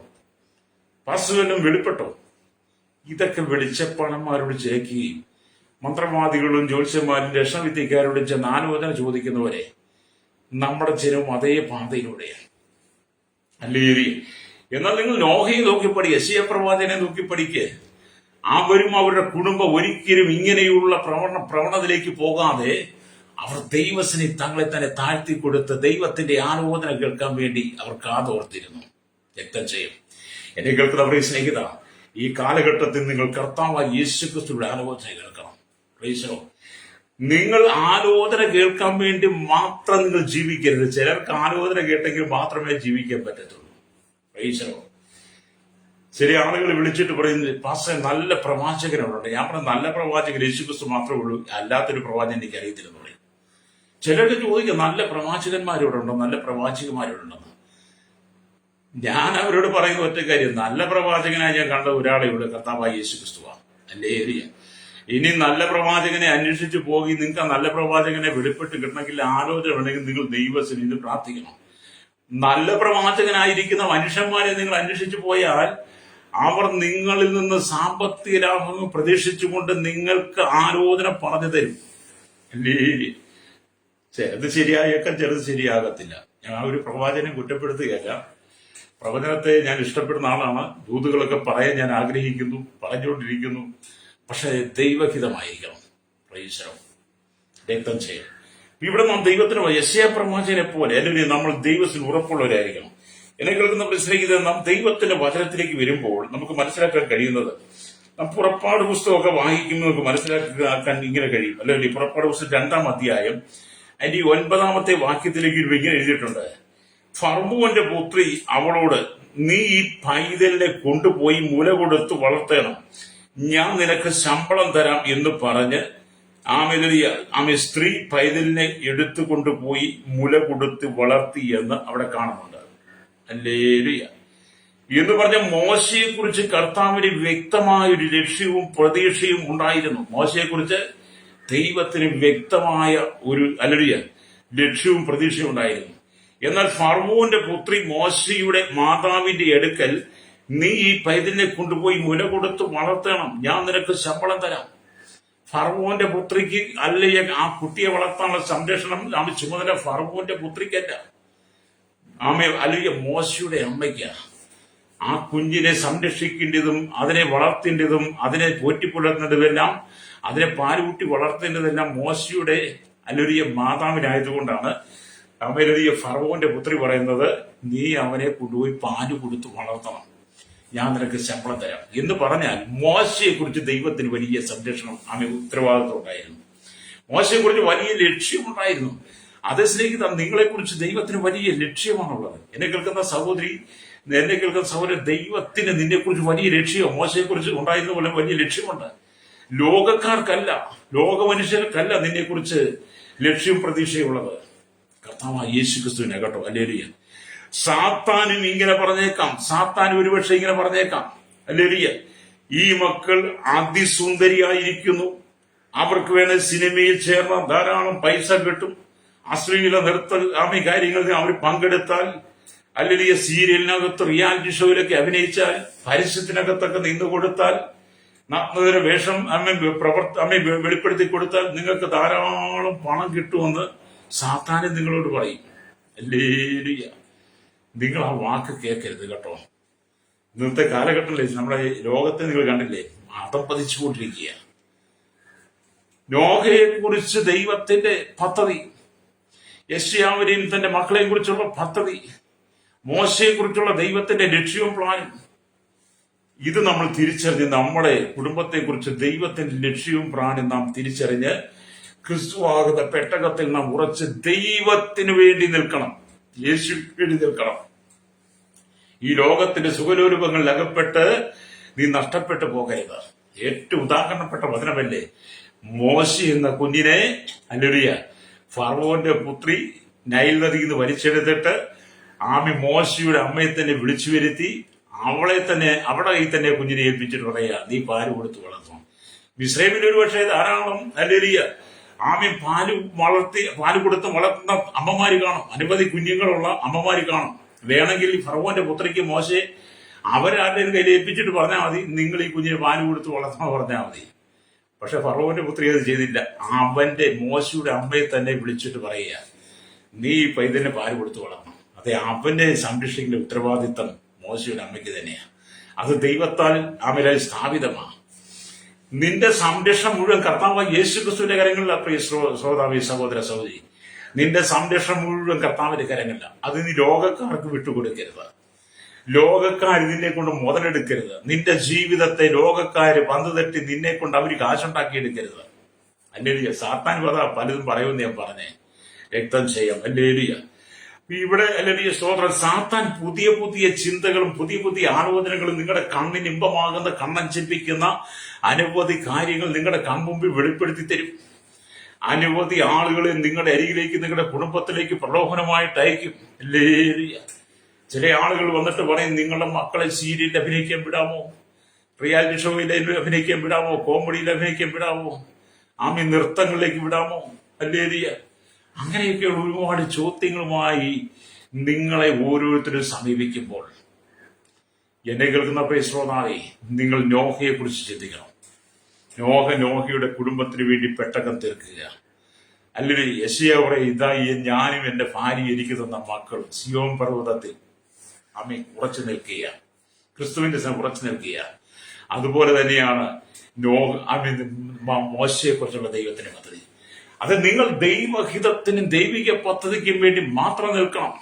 പാസ്റ്റർ വല്ലതും വെളിപ്പെട്ടോ. ഇതൊക്കെ വെളിച്ചപ്പാടന്മാരോട് ചേക്കുകയും മന്ത്രവാദികളും ജ്യോത്സ്യന്മാരും രക്ഷവിദ്യക്കാരോടും ചെന്ന് ആലോചന ചോദിക്കുന്നവരെ നമ്മുടെ ജനവും അതേ പാതയിലൂടെയാണ്. ഹല്ലേലൂയ. എന്നാൽ നിങ്ങൾ നോഹയെ നോക്കിപ്പടി, യെശയ്യാ പ്രവാചകനെ നോക്കിപ്പടിക്ക്. അവരും അവരുടെ കുടുംബം ഒരിക്കലും ഇങ്ങനെയുള്ള പ്രവണതയിലേക്ക് പോകാതെ അവർ ദൈവത്തിന് തങ്ങളെ തന്നെ താഴ്ത്തി കൊടുത്ത് ദൈവത്തിന്റെ ആലോചന കേൾക്കാൻ വേണ്ടി അവർ കാതോർത്തിരുന്നു. രക്തം ചെയ്യും. എന്നെ കേൾക്കുന്നവരെ സ്നേഹിത, ഈ കാലഘട്ടത്തിൽ നിങ്ങൾ കർത്താവായ യേശുക്രിസ്തുവിന്റെ ആലോചന കേൾക്കണം. പ്രൈസോ. നിങ്ങൾ ആലോചന കേൾക്കാൻ വേണ്ടി മാത്രം നിങ്ങൾ ജീവിക്കരുത്. ചിലർക്ക് ആലോചന കേട്ടെങ്കിൽ മാത്രമേ ജീവിക്കാൻ പറ്റത്തുള്ളൂ. പ്രൈസോ. ചില ആളുകൾ വിളിച്ചിട്ട് പറയുന്നത്, പാസ്റ്റർ നല്ല പ്രവാചകനുണ്ട്. ഞാൻ പറഞ്ഞ നല്ല പ്രവാചകൻ യേശുക്രിസ്തു മാത്രമേ ഉള്ളൂ, അല്ലാത്തൊരു പ്രവാചകൻ എനിക്ക് അറിയത്തില്ലെന്ന് പറയും. ചിലർക്ക് ചോദിക്കും, നല്ല പ്രവാചകന്മാരോടുണ്ടോ, നല്ല പ്രവാചകന്മാരോടുണ്ടെന്ന്. ഞാൻ അവരോട് പറയുന്ന ഒറ്റ കാര്യം, നല്ല പ്രവാചകനായി ഞാൻ കണ്ട ഒരാളെ ഉള്ളൂ, കർത്താവായ യേശുക്രിസ്തുവാണ്. ഹല്ലേലൂയ. ഇനി നല്ല പ്രവാചകനെ അന്വേഷിച്ച് പോയി നിങ്ങൾക്ക് ആ നല്ല പ്രവാചകനെ വെളിപ്പെട്ട് കിട്ടണമെങ്കിൽ ആലോചന വേണമെങ്കിൽ നിങ്ങൾ ദൈവത്തിന് ഇത് പ്രാർത്ഥിക്കണം. നല്ല പ്രവാചകനായിരിക്കുന്ന മനുഷ്യന്മാരെ നിങ്ങൾ അന്വേഷിച്ചു പോയാൽ അവർ നിങ്ങളിൽ നിന്ന് സാമ്പത്തിക ലാഭങ്ങൾ പ്രതീക്ഷിച്ചുകൊണ്ട് നിങ്ങൾക്ക് ആലോചന പറഞ്ഞു തരും. അല്ലേ? ചിലത് ശരിയായേക്കാം, ചിലത് ശരിയാകത്തില്ല. ഞാൻ ഒരു പ്രവാചകനെ കുറ്റപ്പെടുത്തുകയല്ല. പ്രവചനത്തെ ഞാൻ ഇഷ്ടപ്പെടുന്ന ആളാണ്. ദൂതുകളൊക്കെ പറയാൻ ഞാൻ ആഗ്രഹിക്കുന്നു, പറഞ്ഞുകൊണ്ടിരിക്കുന്നു. പക്ഷെ ദൈവഹിതമായിരിക്കണം. പ്രൈസോ. രക്തം ചെയ്യും. ഇവിടെ നാം ദൈവത്തിന് യെശയ്യാ പ്രവാചകനെ പോലെ അല്ലെങ്കിൽ നമ്മൾ ദൈവത്തിന് ഉറപ്പുള്ളവരായിരിക്കണം. എന്നെ കേൾക്കുന്ന സ്നേഹിതരെ, നാം ദൈവത്തിന്റെ വചനത്തിലേക്ക് വരുമ്പോൾ നമുക്ക് മനസ്സിലാക്കാൻ കഴിയുന്നത്, നാം പുറപ്പാട് പുസ്തകമൊക്കെ വായിക്കുമ്പോൾ നമുക്ക് മനസ്സിലാക്കാൻ ഇങ്ങനെ കഴിയും. അല്ലെങ്കിൽ പുറപ്പാട് പുസ്തകം 2-ാം അധ്യായം അതിന്റെ 9-ാമത്തെ വാക്യത്തിലേക്ക് ഇങ്ങനെ എഴുതിയിട്ടുണ്ട്, ഫർവോന്റെ പുത്രി അവളോട്, നീ ഈ പൈതലിനെ കൊണ്ടുപോയി മുല കൊടുത്ത് വളർത്തണം, ഞാൻ നിനക്ക് ശമ്പളം തരാം എന്ന് പറഞ്ഞ് ആമെ സ്ത്രീ പൈതലിനെ എടുത്തുകൊണ്ടുപോയി മുല കൊടുത്ത് വളർത്തി എന്ന് അവിടെ കാണുന്നുണ്ട്. ഹല്ലേലൂയ. എന്ന് പറഞ്ഞ മോശയെ കുറിച്ച് കർത്താവിന് വ്യക്തമായ ഒരു ലക്ഷ്യവും പ്രതീക്ഷയും ഉണ്ടായിരുന്നു. മോശയെ കുറിച്ച് ദൈവത്തിന് വ്യക്തമായ ഒരു ലക്ഷ്യവും പ്രതീക്ഷയും ഉണ്ടായിരുന്നു. എന്നാൽ ഫറവോന്റെ പുത്രി മോശയുടെ മാതാവിന്റെ അടുക്കൽ, നീ ഈ പൈതലിനെ കൊണ്ടുപോയി മുല കൊടുത്ത് വളർത്തണം, ഞാൻ നിനക്ക് ശമ്പളം തരാം. ഫറവോന്റെ പുത്രിക്ക് ആ കുട്ടിയെ വളർത്താനുള്ള സംരക്ഷണം ചുമതല ഫറവോന്റെ പുത്രിക്കല്ല, മോശയുടെ അമ്മയ്ക്ക്. ആ കുഞ്ഞിനെ സംരക്ഷിക്കേണ്ടതും അതിനെ വളർത്തേണ്ടതും അതിനെ പോറ്റിപ്പുലർത്തേണ്ടതെല്ലാം അതിനെ പാലുകൂട്ടി വളർത്തേണ്ടതെല്ലാം മോശയുടെ മാതാവിനായതുകൊണ്ടാണ് ഫറവോന്റെ പുത്രി പറയുന്നത്, നീ അവനെ കൊണ്ടുപോയി പാല് കൊടുത്ത് വളർത്തണം, ഞാൻ നിനക്ക് ശമ്പളം തരാം എന്ന് പറഞ്ഞാൽ മോശയെ കുറിച്ച് ദൈവത്തിന് വലിയ സംരക്ഷണം ഉത്തരവാദിത്വം ഉണ്ടായിരുന്നു. മോശയെ കുറിച്ച് വലിയ ലക്ഷ്യമുണ്ടായിരുന്നു. അതേ സ്നേഹിത, നിങ്ങളെ കുറിച്ച് ദൈവത്തിന് വലിയ ലക്ഷ്യമാണുള്ളത്. എന്നെ കേൾക്കുന്ന സഹോദരി, എന്നെ കേൾക്കുന്ന സഹോദരൻ, ദൈവത്തിന് നിന്നെ കുറിച്ച് വലിയ ലക്ഷ്യം മോശയെ കുറിച്ച് ഉണ്ടായിരുന്ന പോലെ വലിയ ലക്ഷ്യമുണ്ട്. ലോകക്കാർക്കല്ല, ലോകമനുഷ്യർക്കല്ല നിന്നെ കുറിച്ച് ലക്ഷ്യവും പ്രതീക്ഷയുള്ളത്. കർത്താവായ യേശു ക്രിസ്തുവിനെ കേട്ടോ. ഹല്ലേലൂയ. സാത്താനും ഇങ്ങനെ പറഞ്ഞേക്കാം, സാത്താൻ ഒരുപക്ഷെ ഇങ്ങനെ പറഞ്ഞേക്കാം, ഹല്ലേലൂയ, ഈ മക്കൾ അതിസുന്ദരിയായിരിക്കുന്നു, അവർക്ക് വേണേ സിനിമയിൽ ചേർന്ന ധാരാളം പൈസ കിട്ടും, അശ്ലീല കാര്യങ്ങളിൽ അവർ പങ്കെടുത്താൽ, അല്ലെങ്കിൽ സീരിയലിനകത്ത് റിയാലിറ്റി ഷോയിലൊക്കെ അഭിനയിച്ചാൽ, പരസ്യത്തിനകത്തൊക്കെ നിന്ന് കൊടുത്താൽ, നഗ്നതര വേഷം വെളിപ്പെടുത്തി കൊടുത്താൽ നിങ്ങൾക്ക് ധാരാളം പണം കിട്ടുമെന്ന് സാത്താനെ നിങ്ങളോട് പറയും. ഹല്ലേലൂയ. നിങ്ങൾ ആ വാക്ക് കേൾക്കരുത് കേട്ടോ. ഇന്നത്തെ കാലഘട്ടത്തിലെ നമ്മുടെ ലോകത്തെ നിങ്ങൾ കണ്ടില്ലേ, മതം പതിച്ചുകൊണ്ടിരിക്കുക. നോഹയെ കുറിച്ച് ദൈവത്തിന്റെ പദ്ധതി, യെശയ്യാവിനെയും തന്റെ മക്കളെയും കുറിച്ചുള്ള പദ്ധതി, മോശയെ കുറിച്ചുള്ള ദൈവത്തിന്റെ ലക്ഷ്യവും പ്ലാനും, ഇത് നമ്മൾ തിരിച്ചറിഞ്ഞ് നമ്മുടെ കുടുംബത്തെക്കുറിച്ച് ദൈവത്തിന്റെ ലക്ഷ്യവും പ്ലാനും നാം തിരിച്ചറിഞ്ഞ് ക്രിസ്തുവാകുന്ന പെട്ടകത്തിൽ നാം ഉറച്ച് ദൈവത്തിന് വേണ്ടി നിൽക്കണം, യേശുവിന് വേണ്ടി നിൽക്കണം. ഈ ലോകത്തിന്റെ സുഖലോലുപങ്ങളിൽ അകപ്പെട്ട് നീ നഷ്ടപ്പെട്ടു പോകരുത്. ഏറ്റവും ഉദാഹരണപ്പെട്ട വചനമല്ലേ മോശ എന്ന കുഞ്ഞിനെ, ഹല്ലേലൂയ, ഫറവോന്റെ പുത്രി നൈൽ നദിയിൽ നിന്ന് വലിച്ചെടുത്തിട്ട് മോശയുടെ അമ്മയെ തന്നെ വിളിച്ചു വരുത്തി അവിടെ തന്നെ കുഞ്ഞിനെ ഏൽപ്പിച്ചിട്ട് പറയാ, നീ പാല് കൊടുത്ത് വളർത്തണം. മിസ്രൈമിൽ ഒരു പക്ഷേ ധാരാളം ഹല്ലേലൂയ പാല് കൊടുത്ത് വളർത്തുന്ന അമ്മമാര് കാണും, അനവധി കുഞ്ഞുങ്ങളുള്ള അമ്മമാര് കാണും. വേണമെങ്കിൽ ഫറവോന്റെ പുത്രിക്ക് മോശയെ അവരാരുടെയും കയ്യിൽ ഏൽപ്പിച്ചിട്ട് പറഞ്ഞാൽ മതി, നിങ്ങൾ ഈ കുഞ്ഞിനെ പാല് കൊടുത്ത് വളർത്തണം പറഞ്ഞാൽ മതി. പക്ഷെ ഫറവോന്റെ പുത്രി അത് ചെയ്തില്ല. മോശയുടെ അമ്മയെ തന്നെ വിളിച്ചിട്ട് പറയുക, നീ പൈതലിനെ പാല് കൊടുത്ത് വളർത്തണം. അതെ, അവനെ സംരക്ഷിക്കുന്ന ഉത്തരവാദിത്തം മോശയുടെ അമ്മയ്ക്ക് തന്നെയാണ്. അത് ദൈവത്താൽ അവരെ സ്ഥാപിതമാണ്. നിന്റെ സംരക്ഷണം മുഴുവൻ കർത്താവ് യേശു ക്രിസ്തുവിന്റെ കരങ്ങളില. പ്രിയ ശ്രോതാവേ, സഹോദര സഹോദരി, നിന്റെ സംരക്ഷണം മുഴുവൻ കർത്താവിന്റെ കരങ്ങളില. അത് നീ ലോകക്കാർക്ക് വിട്ടുകൊടുക്കരുത്. ലോകക്കാർ നിന്നെ കൊണ്ട് മുതലെടുക്കരുത്. നിന്റെ ജീവിതത്തെ ലോകക്കാര് പന്ത് തട്ടി നിന്നെ കൊണ്ട് അവർ കാശുണ്ടാക്കിയെടുക്കരുത്. ഹല്ലേലൂയ. സാത്താൻ പലതും പറയുമെന്ന് ഞാൻ പറഞ്ഞേ, രക്തം ചെയ്യാം. ഹല്ലേലൂയ. ഇവിടെ ഹല്ലേലൂയ സ്തോത്രം. സാത്താൻ പുതിയ പുതിയ ചിന്തകളും പുതിയ പുതിയ ആലോചനകളും നിങ്ങളുടെ കണ്ണിന് ഇമ്പമാകുന്ന, കണ്ണഞ്ചിപ്പിക്കുന്ന അനവധി കാര്യങ്ങൾ നിങ്ങളുടെ കൺമുമ്പിൽ വെളിപ്പെടുത്തി തരും. അനവധി ആളുകളെ നിങ്ങളുടെ അരികിലേക്ക്, നിങ്ങളുടെ കുടുംബത്തിലേക്ക് പ്രലോഭനമായിട്ട് അയക്കും. ഹല്ലേലൂയ. ചില ആളുകൾ വന്നിട്ട് പറയും, നിങ്ങളുടെ മക്കളെ സീരിയലിൽ അഭിനയിക്കാൻ വിടാമോ, റിയാലിറ്റി ഷോയിൽ അഭിനയിക്കാൻ വിടാമോ, കോമഡിയിൽ അഭിനയിക്കാൻ വിടാമോ, നൃത്തങ്ങളിലേക്ക് വിടാമോ. ഹല്ലേലൂയ. അങ്ങനെയൊക്കെയുള്ള ഒരുപാട് ചോദ്യങ്ങളുമായി നിങ്ങളെ ഓരോരുത്തരും സമീപിക്കുമ്പോൾ എന്നെ കേൾക്കുന്ന പ്രിയ ശ്രോതാവേ, നിങ്ങൾ നോഹയെ കുറിച്ച് ചിന്തിക്കണം. നോഹയുടെ കുടുംബത്തിന് വേണ്ടി പെട്ടകം തീർക്കുക. അല്ലെങ്കിൽ യെശയ്യാ പറയും, ഇതാ ഞാനും എന്റെ ഭാര്യ എനിക്ക് തന്ന മക്കളും സിയോൻ പർവ്വതത്തിൽ ഉറച്ചു നിൽക്കുക, ക്രിസ്തുവിന്റെ ഉറച്ചു നിൽക്കുക. അതുപോലെ തന്നെയാണ് മോശയെ കുറിച്ചുള്ള ദൈവത്തിന്റെ പദ്ധതി. അത് നിങ്ങൾ ദൈവഹിതത്തിനും ദൈവിക പദ്ധതിക്കും വേണ്ടി മാത്രം നിൽക്കണം.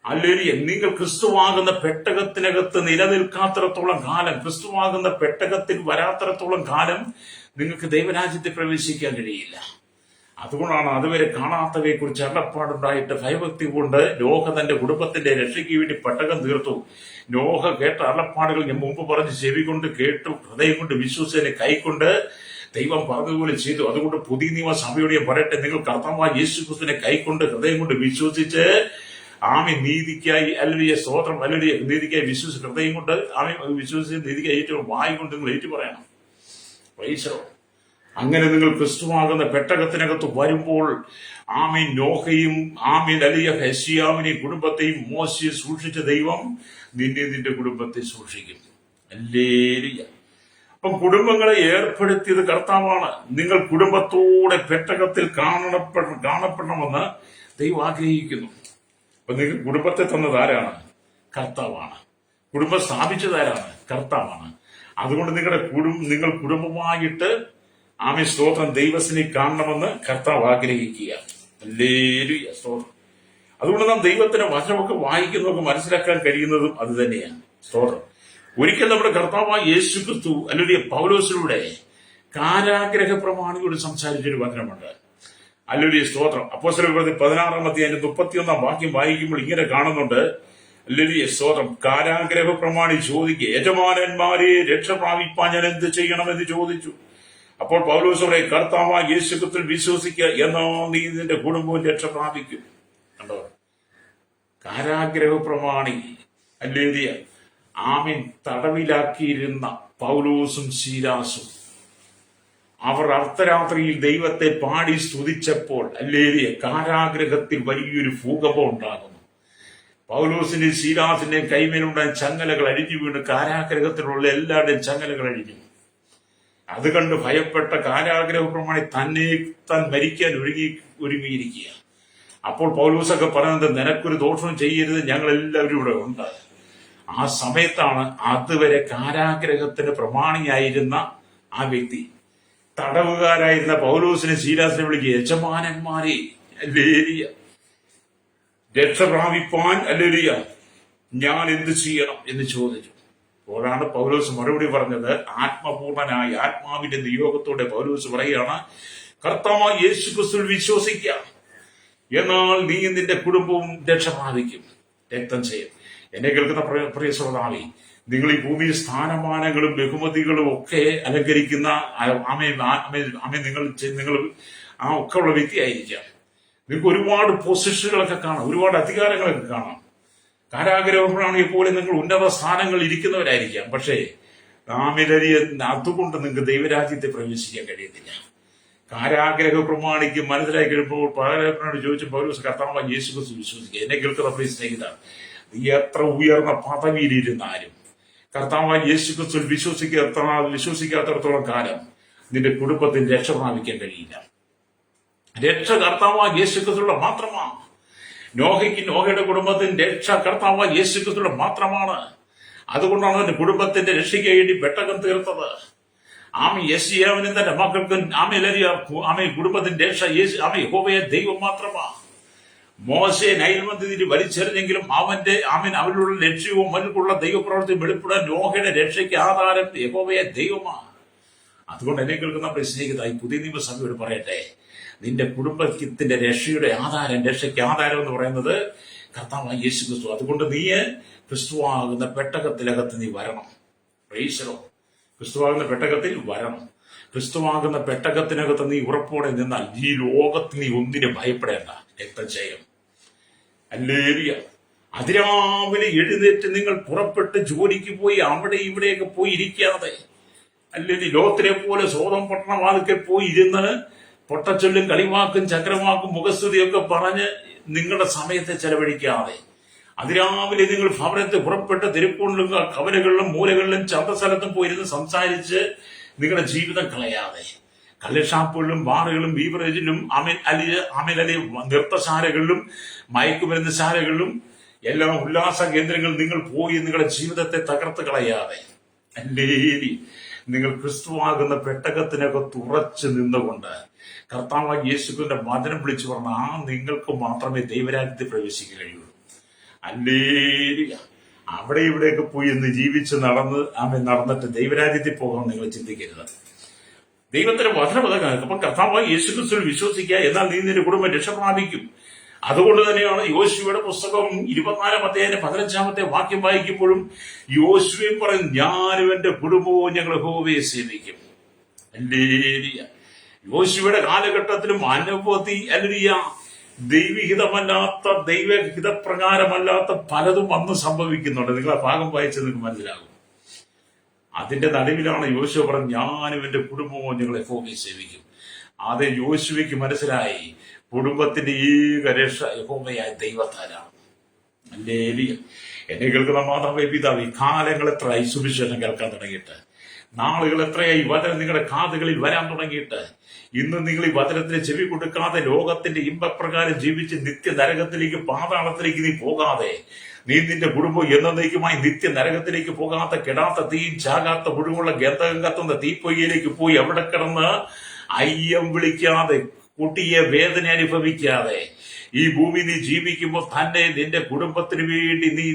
അല്ലെങ്കിൽ നിങ്ങൾ ക്രിസ്തുവാകുന്ന പെട്ടകത്തിനകത്ത് നിലനിൽക്കാത്തിടത്തോളം കാലം, ക്രിസ്തുവാകുന്ന പെട്ടകത്തിൽ വരാത്തിടത്തോളം കാലം നിങ്ങൾക്ക് ദൈവരാജ്യത്തെ പ്രവേശിക്കാൻ കഴിയില്ല. അതുകൊണ്ടാണ് അതുവരെ കാണാത്തവയെ കുറിച്ച് അരുളപ്പാടുണ്ടായിട്ട് ഭയഭക്തി കൊണ്ട് നോഹ തന്റെ കുടുംബത്തിന്റെ രക്ഷയ്ക്ക് വേണ്ടി പെട്ടകം തീർത്തു. നോഹ കേട്ട അരുളപ്പാടുകൾ ഞാൻ മുമ്പ് പറഞ്ഞ് ചെവി കൊണ്ട് കേട്ടു, ഹൃദയം കൊണ്ട് വിശ്വസിച്ചതിനെ കൈക്കൊണ്ട് ദൈവം പറഞ്ഞതുപോലെ ചെയ്തു. അതുകൊണ്ട് പുതിയ നിയമസഭയോട് ഞാൻ പറയട്ടെ, നിങ്ങൾ കർത്താവായ യേശുക്രിസ്തുവിനെ കൈക്കൊണ്ട് ഹൃദയം കൊണ്ട് വിശ്വസിച്ച് നീതിക്കായി അല്ലെങ്കിൽ സ്തോത്രം അല്ലെങ്കിൽ നീതിക്കായി വിശ്വസിച്ച് ഹൃദയം കൊണ്ട് വിശ്വസിച്ച് നീതിക്കായി ഏറ്റവും വായി കൊണ്ട് നിങ്ങൾ ഏറ്റു പറയണം. പ്രൈസോ. അങ്ങനെ നിങ്ങൾ ക്രിസ്തുവാകുന്ന പെട്ടകത്തിനകത്ത് വരുമ്പോൾ നോഹയും അലിയ ഹെശിയാവിനെയും കുടുംബത്തെയും മോശയെ സൂക്ഷിച്ച ദൈവം നിന്റെ കുടുംബത്തെ സൂക്ഷിക്കും. ഹല്ലേലൂയ. അപ്പം കുടുംബങ്ങളെ ഏർപ്പെടുത്തിയത് കർത്താവാണ്. നിങ്ങൾ കുടുംബത്തോടെ പെട്ടകത്തിൽ കാണപ്പെടണമെന്ന് ദൈവം ആഗ്രഹിക്കുന്നു. അപ്പൊ നിങ്ങൾ കുടുംബത്തെ തന്നത് ആരാണ്? കർത്താവാണ്. കുടുംബം സ്ഥാപിച്ചതാരാണ്? കർത്താവാണ്. അതുകൊണ്ട് നിങ്ങൾ കുടുംബമായിട്ട് സ്തോത്രം ദൈവത്തിനെ കാണണമെന്ന് കർത്താവ് ആഗ്രഹിക്കുക. ഹല്ലേലൂയ, സ്തോത്രം. അതുകൊണ്ട് നാം ദൈവത്തിന്റെ വചനമൊക്കെ വായിക്കുന്നതൊക്കെ മനസ്സിലാക്കാൻ കഴിയുന്നതും അത് തന്നെയാണ്. സ്തോത്രം. ഒരിക്കൽ നമ്മുടെ കർത്താവായ യേശുക്രിസ്തു അല്ലെങ്കിൽ പൗലോസിലൂടെ കാരാഗ്രഹ പ്രമാണിയോട് സംസാരിച്ചൊരു വചനമുണ്ട്. അല്ലെങ്കിൽ സ്തോത്രം. അപ്പോസ്തലപ്രവൃത്തി 16-ാം അധ്യായം 31-ാം വാക്യം വായിക്കുമ്പോൾ ഇങ്ങനെ കാണുന്നുണ്ട്. അല്ലെങ്കിൽ സ്തോത്രം. കാരാഗ്രഹ പ്രമാണി ചോദിക്കുക, യജമാനന്മാരെ രക്ഷ പ്രാപിപ്പാൻ ഞാൻ എന്ത് ചെയ്യണമെന്ന് ചോദിച്ചു. അപ്പോൾ പൗലോസോടെ കർത്താവായ യേശുക്രിസ്തുവിൽ വിശ്വസിക്കുക, എന്നാൽ നീ നിന്റെ കുടുംബവും രക്ഷ പ്രാപിക്കും. കണ്ടോ? കാരാഗ്രഹ പ്രമാണി അല്ലെങ്കിൽ തടവിലാക്കിയിരുന്ന പൗലോസും ശീലാസും അവർ അർദ്ധരാത്രിയിൽ ദൈവത്തെ പാടി സ്തുതിച്ചപ്പോൾ കാരാഗ്രഹത്തിൽ വലിയൊരു ഭൂകമ്പം ഉണ്ടാകുന്നു. പൗലോസിന്റെ ശീലാസിന്റെ കൈമേലുണ്ടായ ചങ്ങലകൾ അഴിഞ്ഞു വീണ് കാരാഗ്രഹത്തിലുള്ള എല്ലാവരുടെയും ചങ്ങലകൾ അഴിഞ്ഞു. അത് കണ്ട് ഭയപ്പെട്ട കാരാഗ്രഹ പ്രമാണി താൻ മരിക്കാൻ ഒരുങ്ങിയിരിക്കുക. അപ്പോൾ പൗലോസൊക്കെ പറയുന്നത്, നിനക്കൊരു ദോഷവും ചെയ്യരുത്, ഞങ്ങളെല്ലാവരും ഇവിടെ ഉണ്ട്. ആ സമയത്താണ് അതുവരെ കാരാഗ്രഹത്തിന് പ്രമാണിയായിരുന്ന ആ വ്യക്തി തടവുകാരായിരുന്ന പൗലോസിനെ ശീലാസിനെ വിളിക്കുക, യജമാനന്മാരെ രക്ഷ പ്രാപിപ്പാൻ ഞാൻ എന്ത് ചെയ്യണം എന്ന് ചോദിച്ചു. അപ്പോഴാണ് പൗലോസ് മറുപടി പറഞ്ഞത്. ആത്മപൂർണനായ ആത്മാവിന്റെ നിയോഗത്തോടെ പൗലോസ് പറയുകയാണ്, കർത്താവായ യേശുക്രിസ്തുവിൽ വിശ്വസിക്കുക, എന്നാൽ നീ നിന്റെ കുടുംബവും രക്ഷ പ്രാപിക്കും. രക്തം ചെയ്യും. എന്നെ കേൾക്കുന്ന പ്രിയ ശ്രോതാവേ, നിങ്ങൾ ഈ ഭൂമിയിൽ സ്ഥാനമാനങ്ങളും ബഹുമതികളും ഒക്കെ അലങ്കരിക്കുന്ന നിങ്ങൾ ഒക്കെ ഉള്ള വ്യക്തിയായിരിക്കാം. നിങ്ങൾക്ക് ഒരുപാട് പൊസിഷനുകളൊക്കെ കാണാം, ഒരുപാട് അധികാരങ്ങളൊക്കെ കാണാം. കാരാഗ്രഹമാണെങ്കിൽ പോലെ നിങ്ങൾ ഉന്നത സ്ഥാനങ്ങളിൽ ഇരിക്കുന്നവരായിരിക്കാം. പക്ഷേ അതുകൊണ്ട് നിങ്ങൾക്ക് ദൈവരാജ്യത്തെ പ്രവേശിക്കാൻ കഴിയുന്നില്ല. കാരാഗ്രഹ പ്രമാണിക്ക് മനസ്സിലാക്കി കഴിയുമ്പോൾ പൗലോസിനോട് ചോദിച്ചു, പൗലോസ് കർത്താവായ യേശുക്രിസ്തുവിൽ വിശ്വസിക്കുക. എന്നെ കേൾക്കുന്ന പ്രിയ സ്നേഹിത, നീ എത്ര ഉയർന്ന പദവിയിലിരുന്നാലും കർത്താവായ യേശുക്രിസ്തുവിൽ വിശ്വസിക്കാത്തടത്തോളം കാലം നിന്റെ കുടുംബത്തിന് രക്ഷ പ്രാപിക്കാൻ കഴിയില്ല. രക്ഷ കർത്താവായ യേശുക്രിസ്തുവിലൂടെ മാത്രമാണ്. നോഹയുടെ കുടുംബത്തിന്റെ രക്ഷ കർത്താവായ യേശുക്രിസ്തുവിലൂടെ മാത്രമാണ്. അതുകൊണ്ടാണ് അവന്റെ കുടുംബത്തിന്റെ രക്ഷയ്ക്ക് വേണ്ടി പെട്ടകം തീർത്തത്. യെശയ്യാവിനും തന്റെ മക്കൾക്കും കുടുംബത്തിന്റെ രക്ഷ യഹോവയെ ദൈവം മാത്രമാണ്. മോശെ നൈൽമന്ദിയിൽ വലിച്ചെറിഞ്ഞെങ്കിലും അവനുള്ള ലക്ഷ്യവും അവനുള്ള ദൈവപ്രവർത്തി വെളിപ്പെടാൻ നോഹയുടെ രക്ഷയ്ക്ക് ആധാരം യഹോവയെ ദൈവമാണ്. അതുകൊണ്ട് എന്നെ കേൾക്കുന്ന സ്നേഹിതരായി പുതിയ നിയമസഭയോട് പറയട്ടെ, നിന്റെ കുടുംബത്തിന്റെ രക്ഷയ്ക്ക് ആധാരം എന്ന് പറയുന്നത് കർത്താവായ യേശുക്രിസ്തു. അതുകൊണ്ട് നീ ക്രിസ്തുവാകുന്ന പെട്ടകത്തിനകത്ത് നീ വരണം. പ്രൈസലോ. ക്രിസ്തുവാകുന്ന പെട്ടകത്തിൽ വരണം. ക്രിസ്തുവാകുന്ന പെട്ടകത്തിനകത്ത് നീ ഉറപ്പോടെ നിന്നാൽ ഈ ലോകത്തിൽ നീ ഒന്നിനെ ഭയപ്പെടേണ്ട. രക്തജയം. ഹല്ലേലൂയ. അതിരാവിലെ എഴുന്നേറ്റ് നിങ്ങൾ പുറപ്പെട്ട് ജോലിക്ക് പോയി അവിടെ ഇവിടെയൊക്കെ പോയി ഇരിക്കാതെ, അല്ലെങ്കിൽ ലോകത്തിലെ പോലെ സ്വതം പട്ടണവാതിൽക്കൽ പോയി ഇരുന്ന് പൊട്ടച്ചൊല്ലും കളിവാക്കും ചക്രവാക്കും മുഖസ്തുതിയൊക്കെ പറഞ്ഞ് നിങ്ങളുടെ സമയത്തെ ചെലവഴിക്കാതെ, അതിരാവിലെ നിങ്ങൾ ഭവനത്തെ പുറപ്പെട്ട് തെരുപ്പുകളിലും കവലകളിലും മൂലകളിലും ചന്തസ്ഥലത്തും പോയിരുന്ന് സംസാരിച്ച് നിങ്ങളുടെ ജീവിതം കളയാതെ, കള്ളുഷാപ്പുകളിലും ബാറുകളിലും ബീവറേജിലും നൃത്തശാലകളിലും മയക്കുമരുന്ന് ശാലകളിലും എല്ലാ ഉല്ലാസ കേന്ദ്രങ്ങളിൽ നിങ്ങൾ പോയി നിങ്ങളുടെ ജീവിതത്തെ തകർത്ത് കളയാതെ, നിങ്ങൾ ക്രിസ്തുവാകുന്ന പെട്ടകത്തിനകത്ത് ഉറച്ചു നിന്നുകൊണ്ട് കർത്താവായ യേശുവിന്റെ വചനം വിളിച്ചു പറഞ്ഞ നിങ്ങൾക്ക് മാത്രമേ ദൈവരാജ്യത്തിൽ പ്രവേശിക്കാൻ കഴിയുള്ളൂ. അവിടെ ഇവിടെയൊക്കെ പോയി ഇന്ന് ജീവിച്ച് നടന്നിട്ട് ദൈവരാജ്യത്തിൽ പോകണം നിങ്ങൾ ചിന്തിക്കരുത്. ദൈവത്തിന്റെ വചനം അതൊക്കെ. അപ്പം കർത്താവായ യേശുക്രിസ്തുവിൽ വിശ്വസിക്കുക, എന്നാൽ നീ നിന്റെ കുടുംബം രക്ഷ പ്രാപിക്കും. അതുകൊണ്ട് തന്നെയാണ് യോശുവയുടെ പുസ്തകം 24 അധ്യായം 15 വാക്യം വായിക്കുമ്പോഴും യോശുവയും പറയും, ഞാനും എന്റെ കുടുംബവും ഞങ്ങൾ യഹോവയെ സേവിക്കും. ഹല്ലേലൂയ. യോശുവയുടെ കാലഘട്ടത്തിലും അനുഭവത്തി ഹല്ലേലൂയ ദൈവഹിതമല്ലാത്ത ദൈവഹിതപ്രകാരമല്ലാത്ത പലതും അന്ന് സംഭവിക്കുന്നുണ്ട്. നിങ്ങൾ ആ ഭാഗം വായിച്ചത് നിങ്ങൾക്ക് മനസ്സിലാകും. അതിന്റെ നടുവിലാണ് യോശുവ പറഞ്ഞത്, ഞാനും എന്റെ കുടുംബവും ഞങ്ങൾ യഹോവയെ സേവിക്കും. അത് യോശുവയ്ക്ക് മനസ്സിലായി, കുടുംബത്തിന്റെ ഏക രക്ഷ യഹോവയായ ദൈവത്താലാണ്. ഹല്ലേലൂയ. എന്നെ കേൾക്കുന്ന മാതാവേ പിതാവേ, കാലങ്ങൾ എത്രയായി സുവിശേഷം കേൾക്കാൻ തുടങ്ങിയിട്ട്, നാളുകൾ എത്രയായി വചനം നിങ്ങളുടെ കാതുകളിൽ വരാൻ തുടങ്ങിയിട്ട്, ഇന്ന് നിങ്ങൾ ഈ വചനത്തിന് ചെവി കൊടുക്കാതെ ലോകത്തിന്റെ ഇമ്പപ്രകാരം ജീവിച്ച് നിത്യ നരകത്തിലേക്ക് പാതാളത്തിലേക്ക് നീ പോകാതെ, നീ നിന്റെ കുടുംബം എന്നേക്കുമായി നിത്യ നരകത്തിലേക്ക് പോകാത്ത, കെടാത്ത തീയും ചാകാത്ത പുഴുവുള്ള ഗന്ധകം കത്തുന്ന തീപ്പൊയ്യയിലേക്ക് പോയി അവിടെ കിടന്ന് അയ്യം വിളിക്കാതെ, കുട്ടിയെ വേദന അനുഭവിക്കാതെ ഈ ഭൂമി നീ ജീവിക്കുമ്പോൾ തന്നെ നിന്റെ കുടുംബത്തിന് വേണ്ടി നീ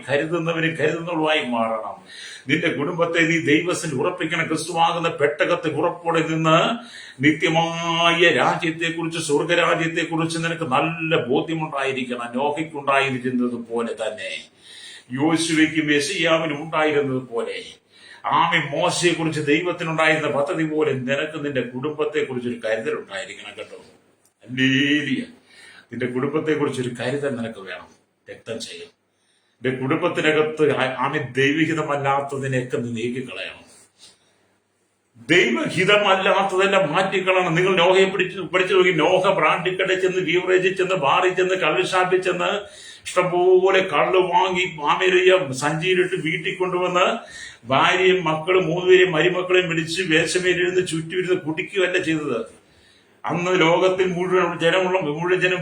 കരുതുന്നവളുമായി മാറണം. നിന്റെ കുടുംബത്തെ നീ ദൈവത്തിൽ ഉറപ്പിക്കണം. ക്രിസ്തുവാകുന്ന പെട്ടകത്തെ ഉറപ്പോടെ നിന്ന് നിത്യമായ രാജ്യത്തെക്കുറിച്ച്, സ്വർഗരാജ്യത്തെക്കുറിച്ച് നിനക്ക് നല്ല ബോധ്യമുണ്ടായിരിക്കണം. നോഹയ്ക്കുണ്ടായിരുന്നത് പോലെ തന്നെ, യോശുവയ്ക്കും യെശയ്യാവിനും ഉണ്ടായിരുന്നത് പോലെ, മോശയെ കുറിച്ച് ദൈവത്തിനുണ്ടായിരുന്ന പദ്ധതി പോലെ നിനക്ക് നിന്റെ കുടുംബത്തെ കുറിച്ചൊരു കരുതൽ ഉണ്ടായിരിക്കണം കേട്ടോ. ഹല്ലേലൂയ. നിന്റെ കുടുംബത്തെ കുറിച്ചൊരു കരുതൽ നിനക്ക് വേണം. രക്തം ചെയ്യും. നിന്റെ കുടുംബത്തിനകത്ത് ദൈവഹിതമല്ലാത്തതിനെയൊക്കെ നീ നീക്കിക്കളയണം. ദൈവഹിതമല്ലാത്തതെല്ലാം മാറ്റിക്കളയണം. നിങ്ങൾ നോഹയെ പഠിച്ചു നോക്കി. നോഹ ബ്രാൻഡിക്കടയിൽ ചെന്ന്, ബീവറേജിൽ ചെന്ന്, ബാറിൽ ചെന്ന്, കള്ളുഷാപ്പിൽ ചെന്ന് ഇഷ്ടംപോലെ കള്ള് വാങ്ങി സഞ്ചിയിലിട്ട് വീട്ടിൽ കൊണ്ടുവന്ന് ഭാര്യയും മക്കളും 3 പേരെയും മരുമക്കളെയും വിളിച്ച് വേഷമേലിരുന്ന് ചുറ്റുമിരുന്ന് കുടിക്കുകയല്ല ചെയ്തത്. അന്ന് ലോകത്തിൽ മുഴുവൻ ജനം